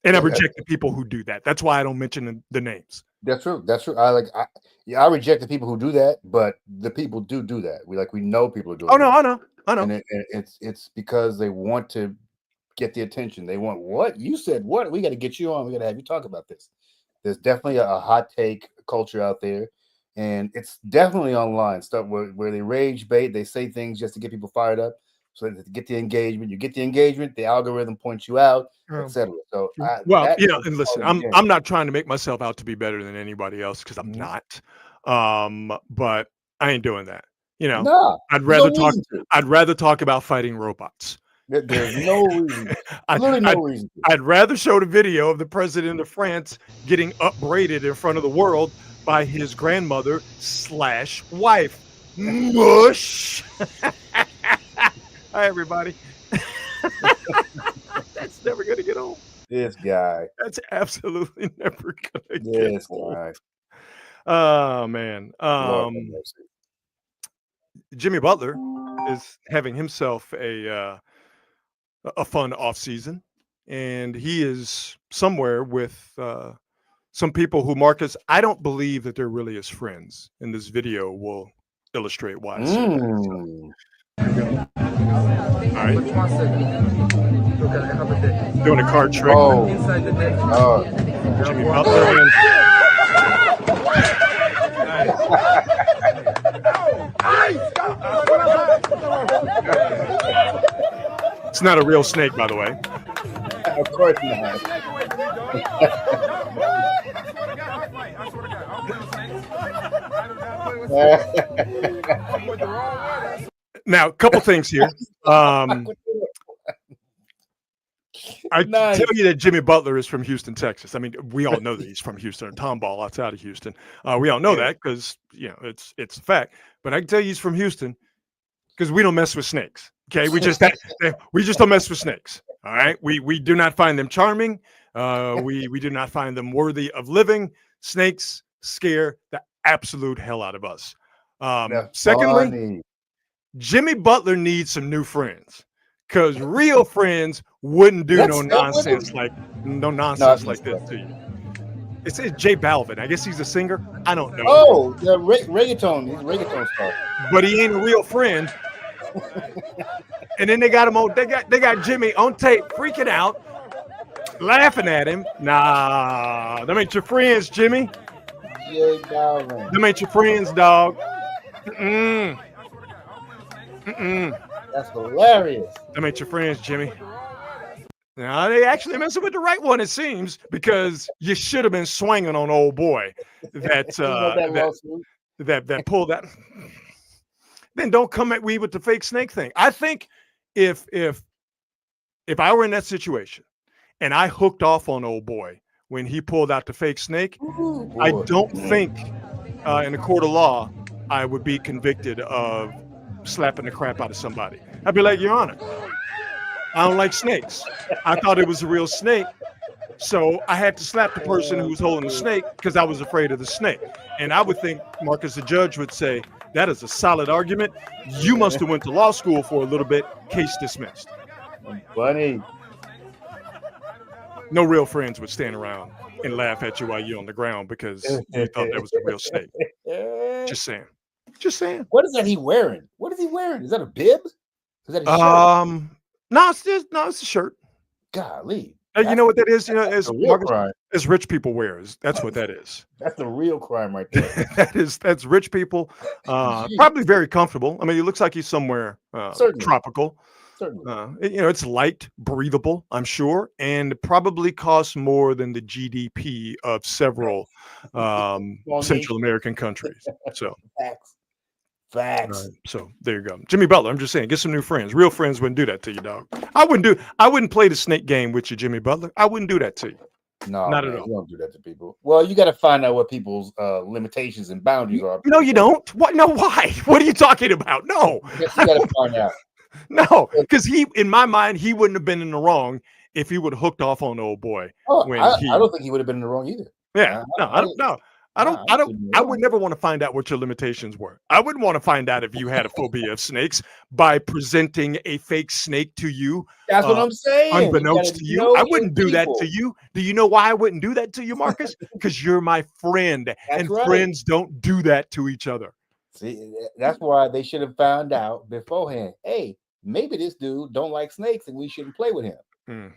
And I reject the people who do that. That's why I don't mention the names. That's true. That's true. I reject the people who do that, but the people do that. We know people are doing. Oh no, I know. And it's because they want to get the attention. They want what you said. What we got to get you on. We got to have you talk about this. There's definitely a hot take culture out there, and it's definitely online stuff where they rage bait. They say things just to get people fired up. So to get the engagement, you get the engagement, the algorithm points you out, etc. So, and listen, I'm not trying to make myself out to be better than anybody else because I'm not. But I ain't doing that. You know, I'd rather talk about fighting robots. There's no reason. No reason. I'd rather show the video of the president of France getting upbraided in front of the world by his grandmother / wife. Mush. Hi, everybody. That's never going to get old. This guy. That's absolutely never going to get old. Guy. Oh, man. Jimmy Butler is having himself a fun off season, and he is somewhere with some people who Marcus, I don't believe that they're really his friends, and this video will illustrate why I say that. All right. Doing a card trick. Jimmy Butler. It's not a real snake, by the way. Of course not. Now, a couple things here. I tell you that Jimmy Butler is from Houston, Texas. I mean, we all know that he's from Houston, or Tom Ball outside of Houston. We all know that because it's a fact. But I can tell you he's from Houston because we don't mess with snakes. Okay, we just don't mess with snakes. All right, we do not find them charming. We do not find them worthy of living. Snakes scare the absolute hell out of us. Secondly, Jimmy Butler needs some new friends because real friends wouldn't do no nonsense like this to you. It's J Balvin. I guess he's a singer. I don't know. Oh, the reggaeton. He's a reggaeton star. But he ain't a real friend. And then they got him on. They got Jimmy on tape freaking out, laughing at him. Nah, them ain't your friends, Jimmy. J Balvin. Them ain't your friends, dog. That's hilarious. Them ain't your friends, Jimmy. Now they actually messing with the right one, it seems, because you should have been swinging on old boy that pulled that. Then don't come at me with the fake snake thing. I think if if I were in that situation and I hooked off on old boy when he pulled out the fake snake, I don't think in a court of law I would be convicted of slapping the crap out of somebody. I'd be like, Your Honor, I don't like snakes. I thought it was a real snake. So I had to slap the person who was holding the snake because I was afraid of the snake. And I would think Marcus, the judge, would say, that is a solid argument. You must have went to law school for a little bit. Case dismissed. Funny. No real friends would stand around and laugh at you while you're on the ground because you thought that was a real snake. Just saying. Just saying. What is that he wearing? What is he wearing? Is that a bib? Is that a shirt? No, it's a shirt. Golly. You know what that is? You know, crime. As rich people wear. That's what that is. That's the real crime right there. that's rich people. Probably very comfortable. I mean, it looks like he's somewhere tropical. Certainly. It's light, breathable, I'm sure, and probably costs more than the GDP of several Central American countries. So Facts. So there you go. Jimmy Butler, I'm just saying, get some new friends. Real friends wouldn't do that to you, dog. I wouldn't play the snake game with you, Jimmy Butler. I wouldn't do that to you. No, not at all. You don't do that to people. Well, you got to find out what people's limitations and boundaries are. No, you don't. What? No, why? What are you talking about? No. You got to find out. No, because in my mind, he wouldn't have been in the wrong if he would have hooked off on old boy. I don't think he would have been in the wrong either. Yeah, I would never want to find out what your limitations were. I wouldn't want to find out if you had a phobia of snakes by presenting a fake snake to you. That's what I'm saying. Unbeknownst to you. I wouldn't do that to you. Do you know why I wouldn't do that to you, Marcus? Because you're my friend. Friends don't do that to each other. See, that's why they should have found out beforehand. Hey, maybe this dude don't like snakes and we shouldn't play with him.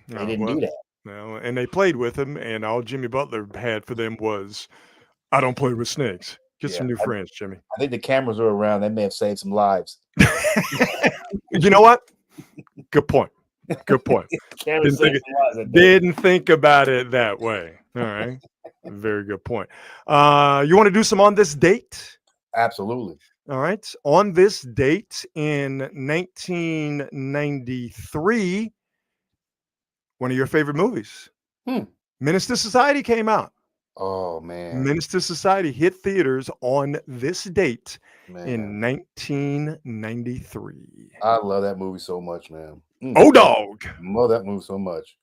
They didn't do that. No, and they played with him, and all Jimmy Butler had for them was, I don't play with snakes. Get some new friends, Jimmy. I think the cameras were around. They may have saved some lives. You know what? Good point. Good point. Didn't think about it that way. All right. Very good point. You want to do some on this date? Absolutely. All right. On this date in 1993, one of your favorite movies, Menace to Society came out. Oh, man. Menace to Society hit theaters on this date in 1993. I love that movie so much, man. Oh, dog. I love that movie so much.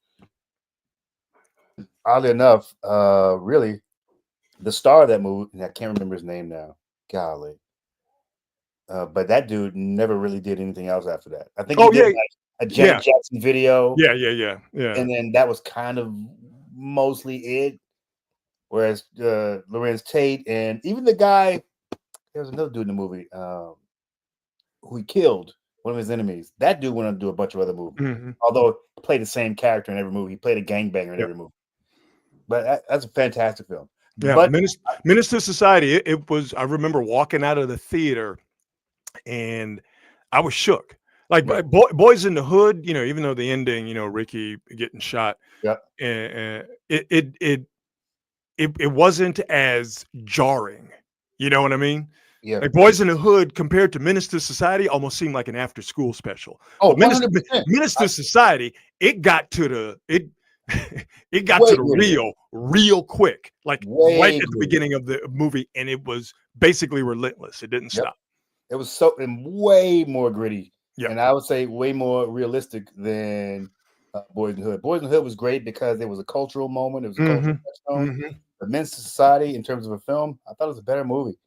Oddly enough, really, the star of that movie, I can't remember his name now. Golly. But that dude never really did anything else after that. I think he did like a Janet Jackson video. Yeah. And then that was kind of mostly it. Whereas Lorenz Tate and even the guy, there was another dude in the movie who he killed, one of his enemies. That dude went on to do a bunch of other movies. Although he played the same character in every movie. He played a gangbanger in every movie. But that's a fantastic film. Yeah, but Menace to Society, it was, I remember walking out of the theater and I was shook. Like Boys in the Hood, even though the ending, Ricky getting shot, and it wasn't as jarring. You know what I mean? Yeah. Like Boys in the Hood compared to Menace to Society almost seemed like an after school special. Oh, Menace to Society, it got to the real quick, like right at the beginning of the movie, and it was basically relentless. It didn't stop. It was way more gritty. Yeah. And I would say way more realistic than Boys in the Hood. Boys in the Hood was great because it was a cultural moment. It was a cultural touchstone. But Menace to Society, in terms of a film, I thought it was a better movie.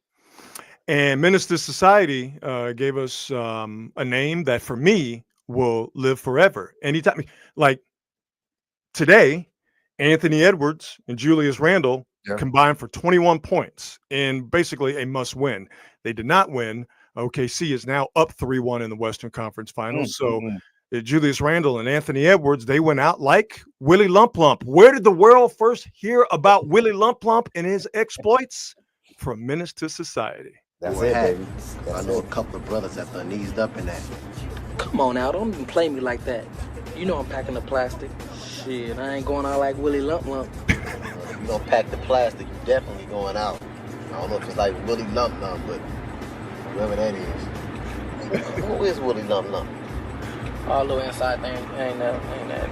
And Menace to Society gave us a name that, for me, will live forever. Anytime, like today, Anthony Edwards and Julius Randle combined for 21 points in basically a must-win. They did not win. OKC is now up 3-1 in the Western Conference Finals. So Julius Randle and Anthony Edwards, they went out like Willie Lump Lump. Where did the world first hear about Willie Lump Lump and his exploits? From Menace to Society. That's it, baby. I know a couple of brothers that done eased up in that. Come on now, don't even play me like that. You know I'm packing the plastic. Shit, I ain't going out like Willie Lump Lump. If you don't pack the plastic, you definitely going out. I don't know if it's like Willie Lump Lump, but whoever that is. Who is Willie Lump Lump? All little inside thing ain't that.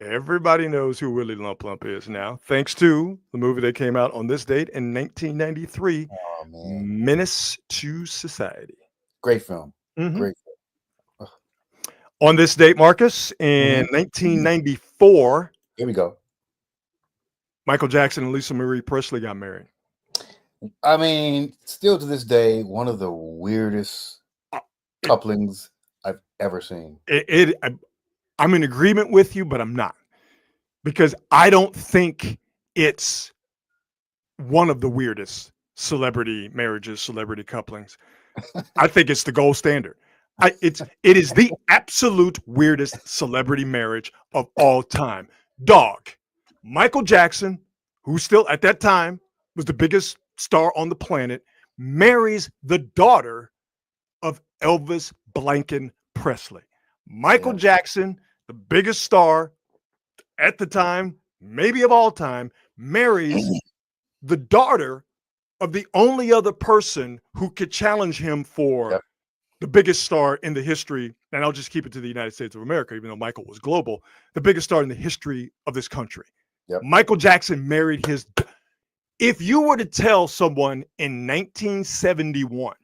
Everybody knows who Willie Lump Lump is now, thanks to the movie that came out on this date in 1993, Oh man, Menace to Society. great film. Mhm. Great. On this date, Marcus, in 1994, Here we go. Michael Jackson and Lisa Marie Presley got married. I mean, still to this day, one of the weirdest couplings I've ever seen. I'm in agreement with you, but I'm not, because I don't think it's one of the weirdest celebrity marriages, celebrity couplings. I think it's the gold standard. It is the absolute weirdest celebrity marriage of all time. Dog, Michael Jackson, who still at that time was the biggest star on the planet, marries the daughter of Elvis Blanken Presley. Michael Jackson, the biggest star at the time, maybe of all time, marries the daughter of the only other person who could challenge him for the biggest star in the history, and I'll just keep it to the United States of America, even though Michael was global, the biggest star in the history of this country. Michael Jackson married his. If you were to tell someone in 1971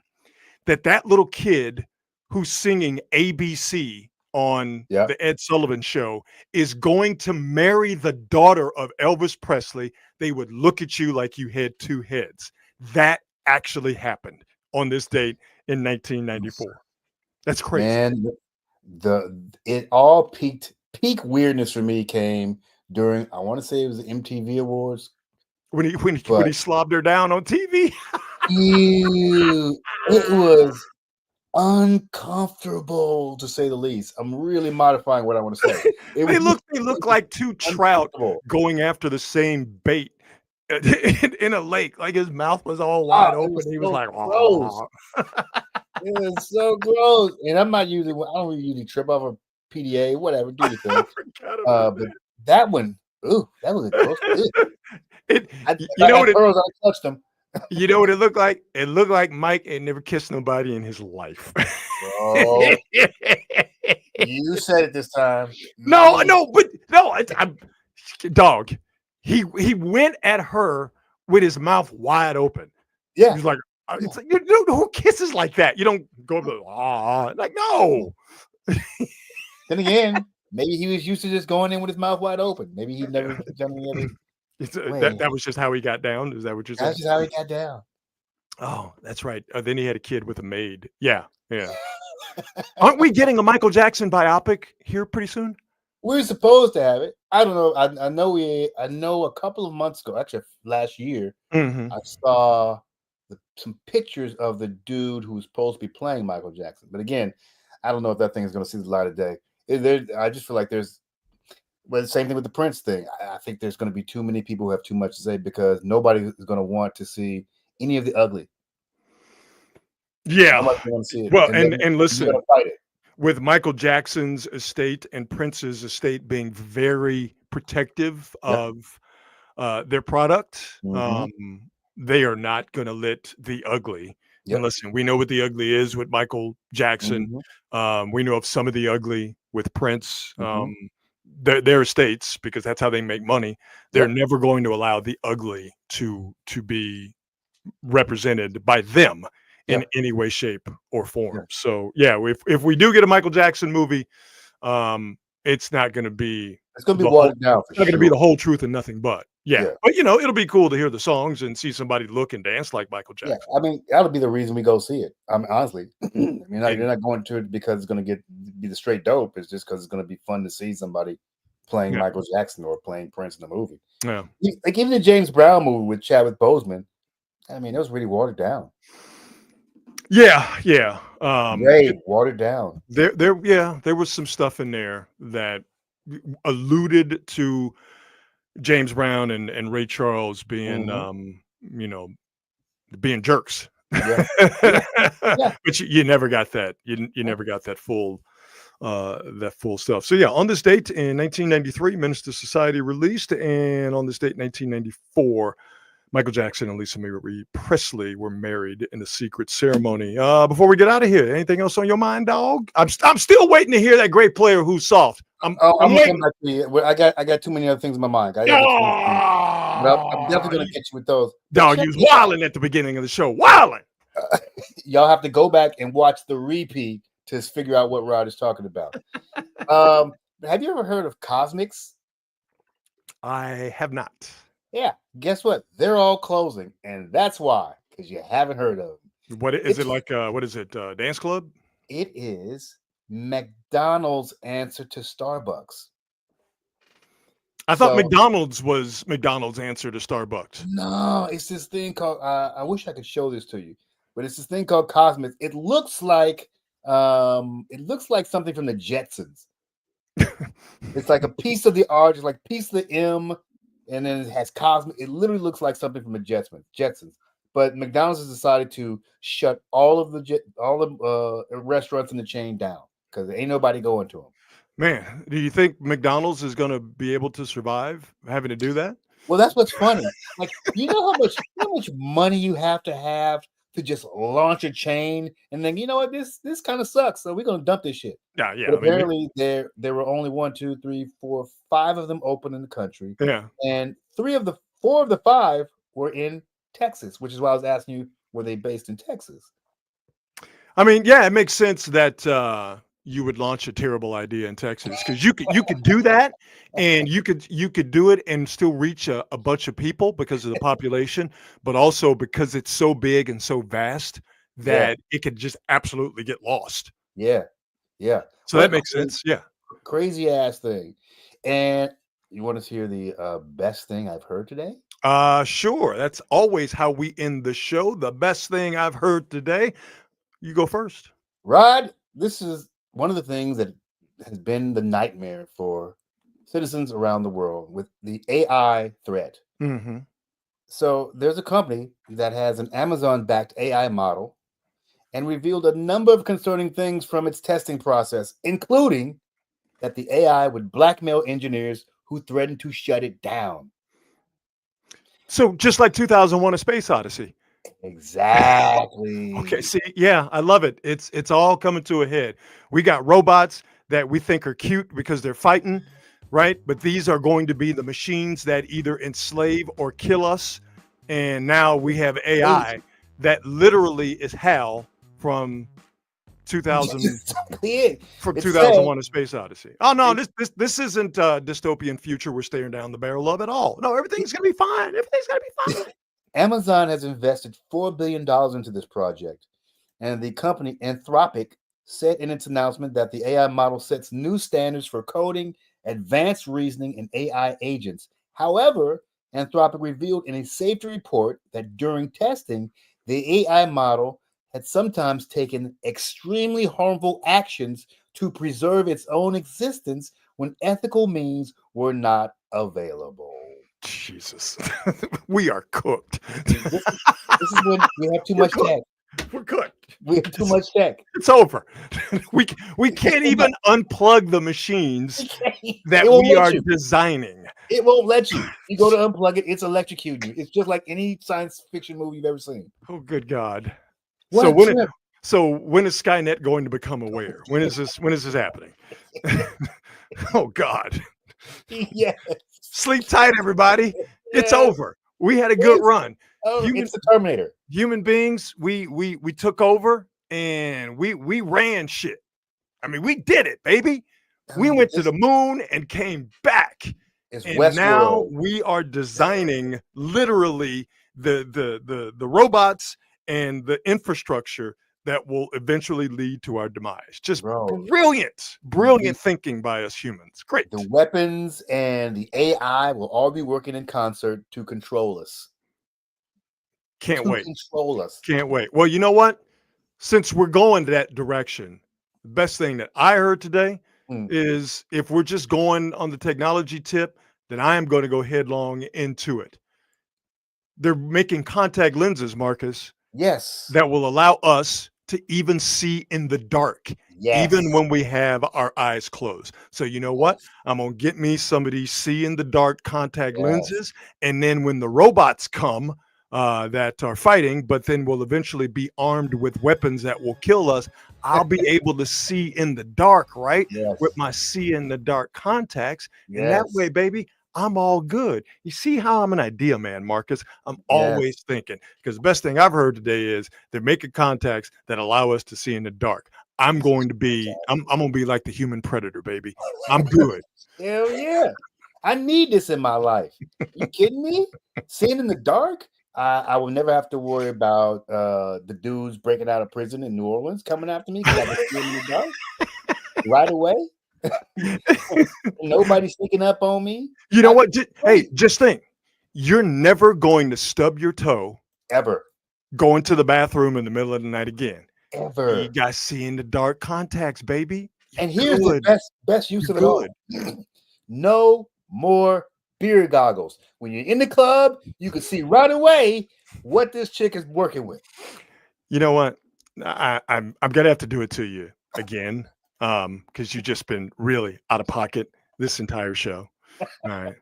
that little kid who's singing ABC on the Ed Sullivan Show is going to marry the daughter of Elvis Presley, they would look at you like you had two heads. That actually happened on this date in 1994. That's crazy. Man, it all peak weirdness for me came during, I want to say it was the MTV Awards. When he slobbed her down on TV. It was uncomfortable, to say the least. I'm really modifying what I want to say. They look like two trout going after the same bait in a lake. Like his mouth was all wide open. He was like, gross. It was so gross. And I don't usually trip off a PDA, whatever, do your thing. But that one, that was a gross. I touched him. You know what it looked like? It looked like Mike had never kissed nobody in his life. Bro, you said it this time. Dog. He went at her with his mouth wide open. Yeah, he's like, it's like, who kisses like that? You don't go like no. Then again, maybe he was used to just going in with his mouth wide open. Maybe he never done any other. That was just how he got down. Is that what you're saying? That's just how he got down. Oh, that's right. Then he had a kid with a maid. Yeah. Aren't we getting a Michael Jackson biopic here pretty soon? We're supposed to have it. I don't know. I know a couple of months ago, actually last year, I saw some pictures of the dude who's supposed to be playing Michael Jackson. But again, I don't know if that thing is going to see the light of day. I just feel like the same thing with the Prince thing. I think there's going to be too many people who have too much to say because nobody is going to want to see any of the ugly. Yeah. Want to see it. Well, and listen, with Michael Jackson's estate and Prince's estate being very protective of their product, they are not going to let the ugly. And listen, we know what the ugly is with Michael Jackson. We know of some of the ugly with Prince. Their estates, because that's how they make money. They're never going to allow the ugly to be represented by them in any way, shape, or form. So if we do get a Michael Jackson movie, it's not going to be. It's going to be watered down. It's not going to be the whole truth and nothing but. But it'll be cool to hear the songs and see somebody look and dance like Michael Jackson. I mean, that would be the reason we go see it. I mean, honestly, you're not going to it because it's going to be the straight dope. It's just because it's going to be fun to see somebody playing Michael Jackson or playing Prince in the movie. Yeah, like even the James Brown movie with Chadwick Boseman. I mean, it was really watered down. Watered down. There was some stuff in there that alluded to James Brown and Ray Charles being being jerks. But you never got that. You never got that full stuff. So on this date in 1993, Menace to Society released, and on this date 1994, Michael Jackson and Lisa Marie Presley were married in a secret ceremony. Before we get out of here, anything else on your mind, dog? I'm still waiting to hear that great player who's soft. I'm gonna come back to you. I got too many other things in my mind. I'm definitely gonna get you with those. Dog, you was wilding at the beginning of the show. Wilding. Y'all have to go back and watch the repeat to figure out what Rod is talking about. Have you ever heard of Cosmics? I have not. Yeah, guess what? They're all closing, and that's why, because you haven't heard of them. What is it like? What is it? Dance club? It is McDonald's answer to Starbucks. I thought McDonald's was McDonald's answer to Starbucks. No, it's this thing called. I wish I could show this to you, but it's this thing called Cosmics. It looks like something from the Jetsons. It's like a piece of the R, just like a piece of the M, and then it has Cosmic. It literally looks like something from the Jetsons. But McDonald's has decided to shut all the restaurants in the chain down because there ain't nobody going to them. Man, do you think McDonald's is going to be able to survive having to do that? Well, that's what's funny. Like, you know how much money you have to just launch a chain, and then you know what, this kind of sucks, so we're gonna dump this shit. Yeah. But apparently, there were only 1, 2, 3, 4, 5 of them open in the country. Yeah, and 4 of the 5 were in Texas, which is why I was asking you, were they based in Texas? I mean, yeah, it makes sense that you would launch a terrible idea in Texas because you could do that, and you could do it and still reach a bunch of people because of the population, but also because it's so big and so vast that it could just absolutely get lost. Yeah. So that makes sense. Yeah. Crazy ass thing. And you want to hear the best thing I've heard today? Sure. That's always how we end the show. The best thing I've heard today. You go first. Rod, this is one of the things that has been the nightmare for citizens around the world with the AI threat. Mm-hmm. So there's a company that has an Amazon-backed AI model and revealed a number of concerning things from its testing process, including that the AI would blackmail engineers who threatened to shut it down. So just like 2001: A Space Odyssey. Exactly. Okay, see, yeah, I love it. It's all coming to a head. We got robots that we think are cute because they're fighting, right? But these are going to be the machines that either enslave or kill us. And now we have AI that literally is HAL from 2001: A Space Odyssey. Oh no, this isn't a dystopian future we're staring down the barrel of at all. No, everything's gonna be fine. Everything's gonna be fine. Amazon has invested $4 billion into this project, and the company Anthropic said in its announcement that the AI model sets new standards for coding, advanced reasoning, and AI agents. However, Anthropic revealed in a safety report that during testing, the AI model had sometimes taken extremely harmful actions to preserve its own existence when ethical means were not available. Jesus, we are cooked. This is when we have too much tech. We're cooked. We have too much tech. It's over. We can't even unplug the machines that we are designing. It won't let you. You go to unplug it, it's electrocuting you. It's just like any science fiction movie you've ever seen. Oh, good God. So when is Skynet going to become aware? When is this happening? Oh God. Yes. Sleep tight, everybody. It's over. We had a good run. Oh, it's the Terminator. Human beings, we took over and we ran shit. I mean, we did it, baby. We went to the moon and came back. And now we are designing literally the robots and the infrastructure that will eventually lead to our demise. Just brilliant thinking by us humans. Great. The weapons and the AI will all be working in concert to control us. Can't wait. Control us. Can't wait. Well, you know what? Since we're going that direction, the best thing that I heard today is if we're just going on the technology tip, then I am going to go headlong into it. They're making contact lenses, Marcus. Yes. That will allow us to even see in the dark, Yes. even when we have our eyes closed. So you know what? I'm gonna get me some of these see in the dark contact Yes. lenses, and then when the robots come that are fighting, but then will eventually be armed with weapons that will kill us, I'll be able to see in the dark, right? Yes. With my see in the dark contacts, and that Yes. way, baby, I'm all good. You see how I'm an idea man, Marcus? I'm Yes. always thinking, because the best thing I've heard today is they're making contacts that allow us to see in the dark. I'm gonna be like the human predator, baby. I'm good. Hell yeah. I need this in my life. You kidding me? Seeing in the dark? I will never have to worry about the dudes breaking out of prison in New Orleans coming after me because I can see in the dark right away. Nobody sneaking up on me. You know what? Hey, just think. You're never going to stub your toe Ever. going to the bathroom in the middle of the night again. Ever. You got see in the dark contacts, baby. And here's the best use of it all. No more beer goggles. When you're in the club, you can see right away what this chick is working with. You know what? I'm gonna have to do it to you again, because you've just been really out of pocket this entire show. All right,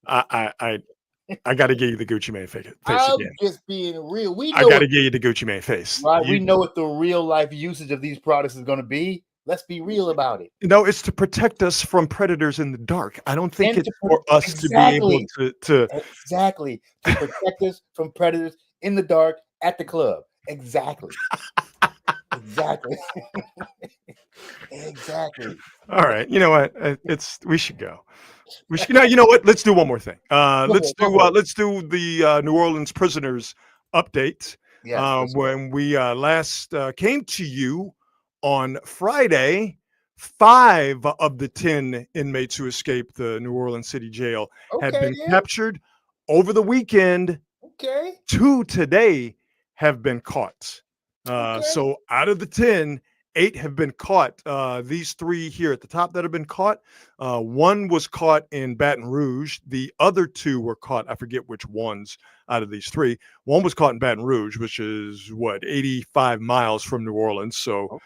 I got to give you the Gucci Mane face I'm again. just being real. I got to give you the Gucci Mane face. Right, we know what the real life usage of these products is going to be. Let's be real about it. No, it's to protect us from predators in the dark. I don't think it's for us to be able to exactly to protect us from predators in the dark at the club. Exactly. Exactly. Exactly. All right. You know what? We should go. We should. You know what? Let's do one more thing. Let's do the New Orleans prisoners update. Yes, when we last came to you on Friday, 5 of the 10 inmates who escaped the New Orleans City Jail had been captured over the weekend. Okay. 2 today have been caught. So out of the 10, 8 have been caught. These 3 here at the top that have been caught, 1 was caught in Baton Rouge. The other 2 were caught. I forget which ones out of these 3. 1 was caught in Baton Rouge, which is 85 miles from New Orleans. So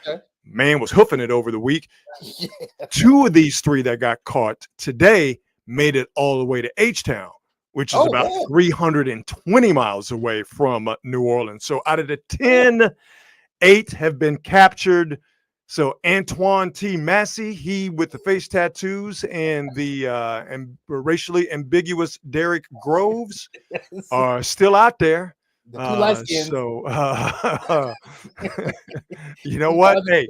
man was hoofing it over the week. Yeah. 2 of these 3 that got caught today made it all the way to H-Town, which is about 320 miles away from New Orleans. So out of the 10, 8 have been captured. So Antoine T. Massey, he with the face tattoos, and the racially ambiguous Derek Groves are still out there. The 2 light skins. So you know what? Hey,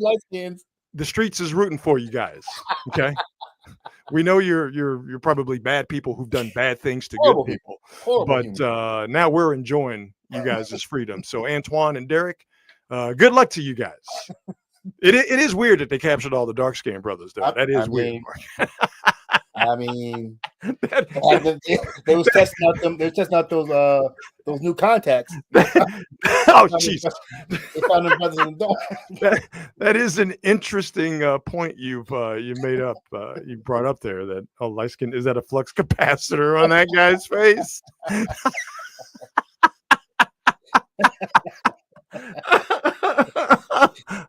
the streets is rooting for you guys. Okay. We know you're probably bad people who've done bad things to good people. But now we're enjoying you guys' freedom. So Antoine and Derek, good luck to you guys. It is weird that they captured all the dark skinned brothers, though. That is weird. I mean, they was testing out them. They're testing out those new contacts. Oh, Jesus! They found them brothers in the dark. That is an interesting point you made up. You brought up there that light skin, is that a flux capacitor on that guy's face?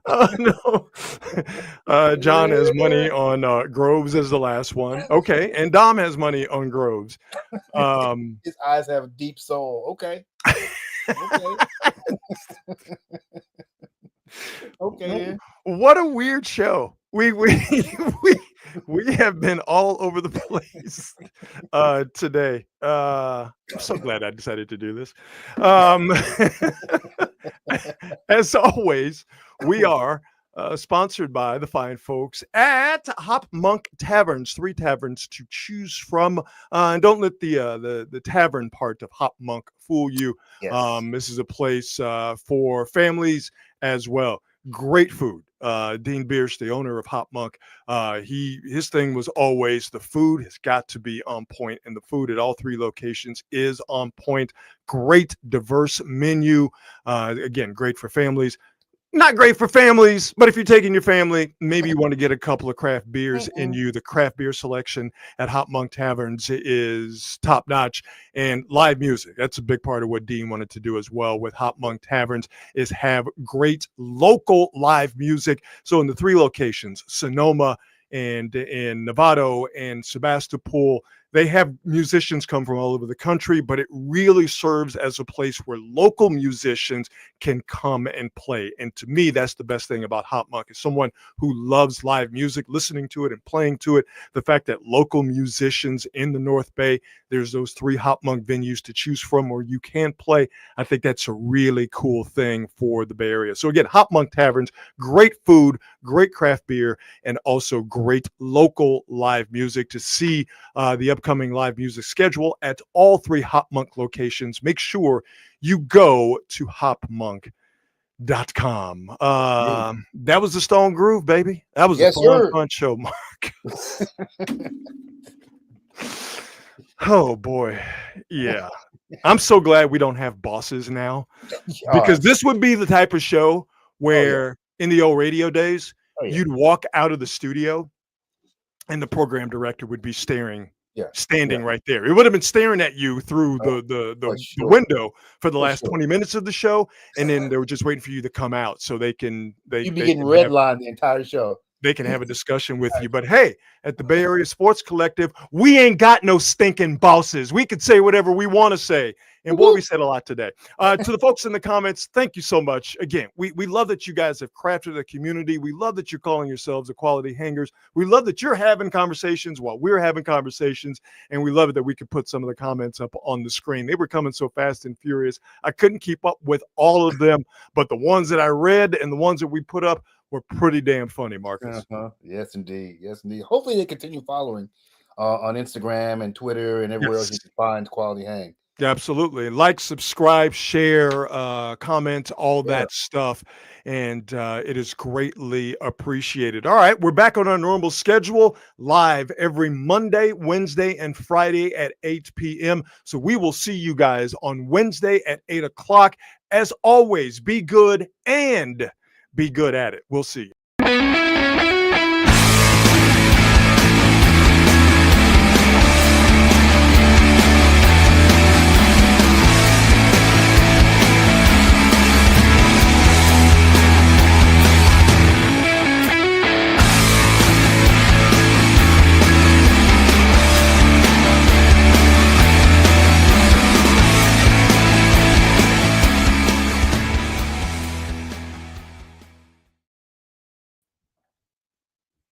Oh no. John has money on Groves as the last one. Okay. And Dom has money on Groves. His eyes have a deep soul. Okay. Okay. What a weird show. We have been all over the place today. I'm so glad I decided to do this. As always, we are sponsored by the fine folks at Hop Monk Taverns. 3 taverns to choose from, and don't let the tavern part of Hop Monk fool you. Yes. This is a place for families as well. Great food. Dean Bierce, the owner of Hop Monk, his thing was always the food has got to be on point, and the food at all 3 locations is on point. Great diverse menu. Again, great for families. Not great for families, but if you're taking your family, maybe you want to get a couple of craft beers in you. The craft beer selection at Hop Monk Taverns is top notch, and live music. That's a big part of what Dean wanted to do as well with Hop Monk Taverns, is have great local live music. So in the 3 locations, Sonoma and in Novato and Sebastopol, they have musicians come from all over the country, but it really serves as a place where local musicians can come and play. And to me, that's the best thing about Hop Monk, is someone who loves live music, listening to it and playing to it. The fact that local musicians in the North Bay, there's those 3 Hop Monk venues to choose from where you can play. I think that's a really cool thing for the Bay Area. So again, Hop Monk Taverns, great food, great craft beer, and also great local live music. To see the upcoming live music schedule at all 3 Hop Monk locations, make sure you go to hopmonk.com. That was the Stone Groove, baby. That was a fun show, Mark. Oh boy. Yeah. I'm so glad we don't have bosses now, because this would be the type of show where in the old radio days, you'd walk out of the studio and the program director would be standing right there. It would have been staring at you through the window for the last 20 minutes of the show, and then they were just waiting for you to come out so you'd be getting redlined the entire show. They can have a discussion with you. But hey, at the Bay Area Sports Collective, we ain't got no stinking bosses. We could say whatever we want to say. And boy, we said a lot today. To the folks in the comments, thank you so much. Again, we love that you guys have crafted a community. We love that you're calling yourselves Equality Hangers. We love that you're having conversations while we're having conversations. And we love it that we could put some of the comments up on the screen. They were coming so fast and furious. I couldn't keep up with all of them, but the ones that I read and the ones that we put up were pretty damn funny, Marcus. Yes, indeed. Yes, indeed. Hopefully they continue following on Instagram and Twitter and everywhere else you can find Quality Hang. Absolutely. Like, subscribe, share, comment, all that stuff. And it is greatly appreciated. All right. We're back on our normal schedule, live every Monday, Wednesday, and Friday at 8 p.m. So we will see you guys on Wednesday at 8 o'clock. As always, be good and be good at it. We'll see you.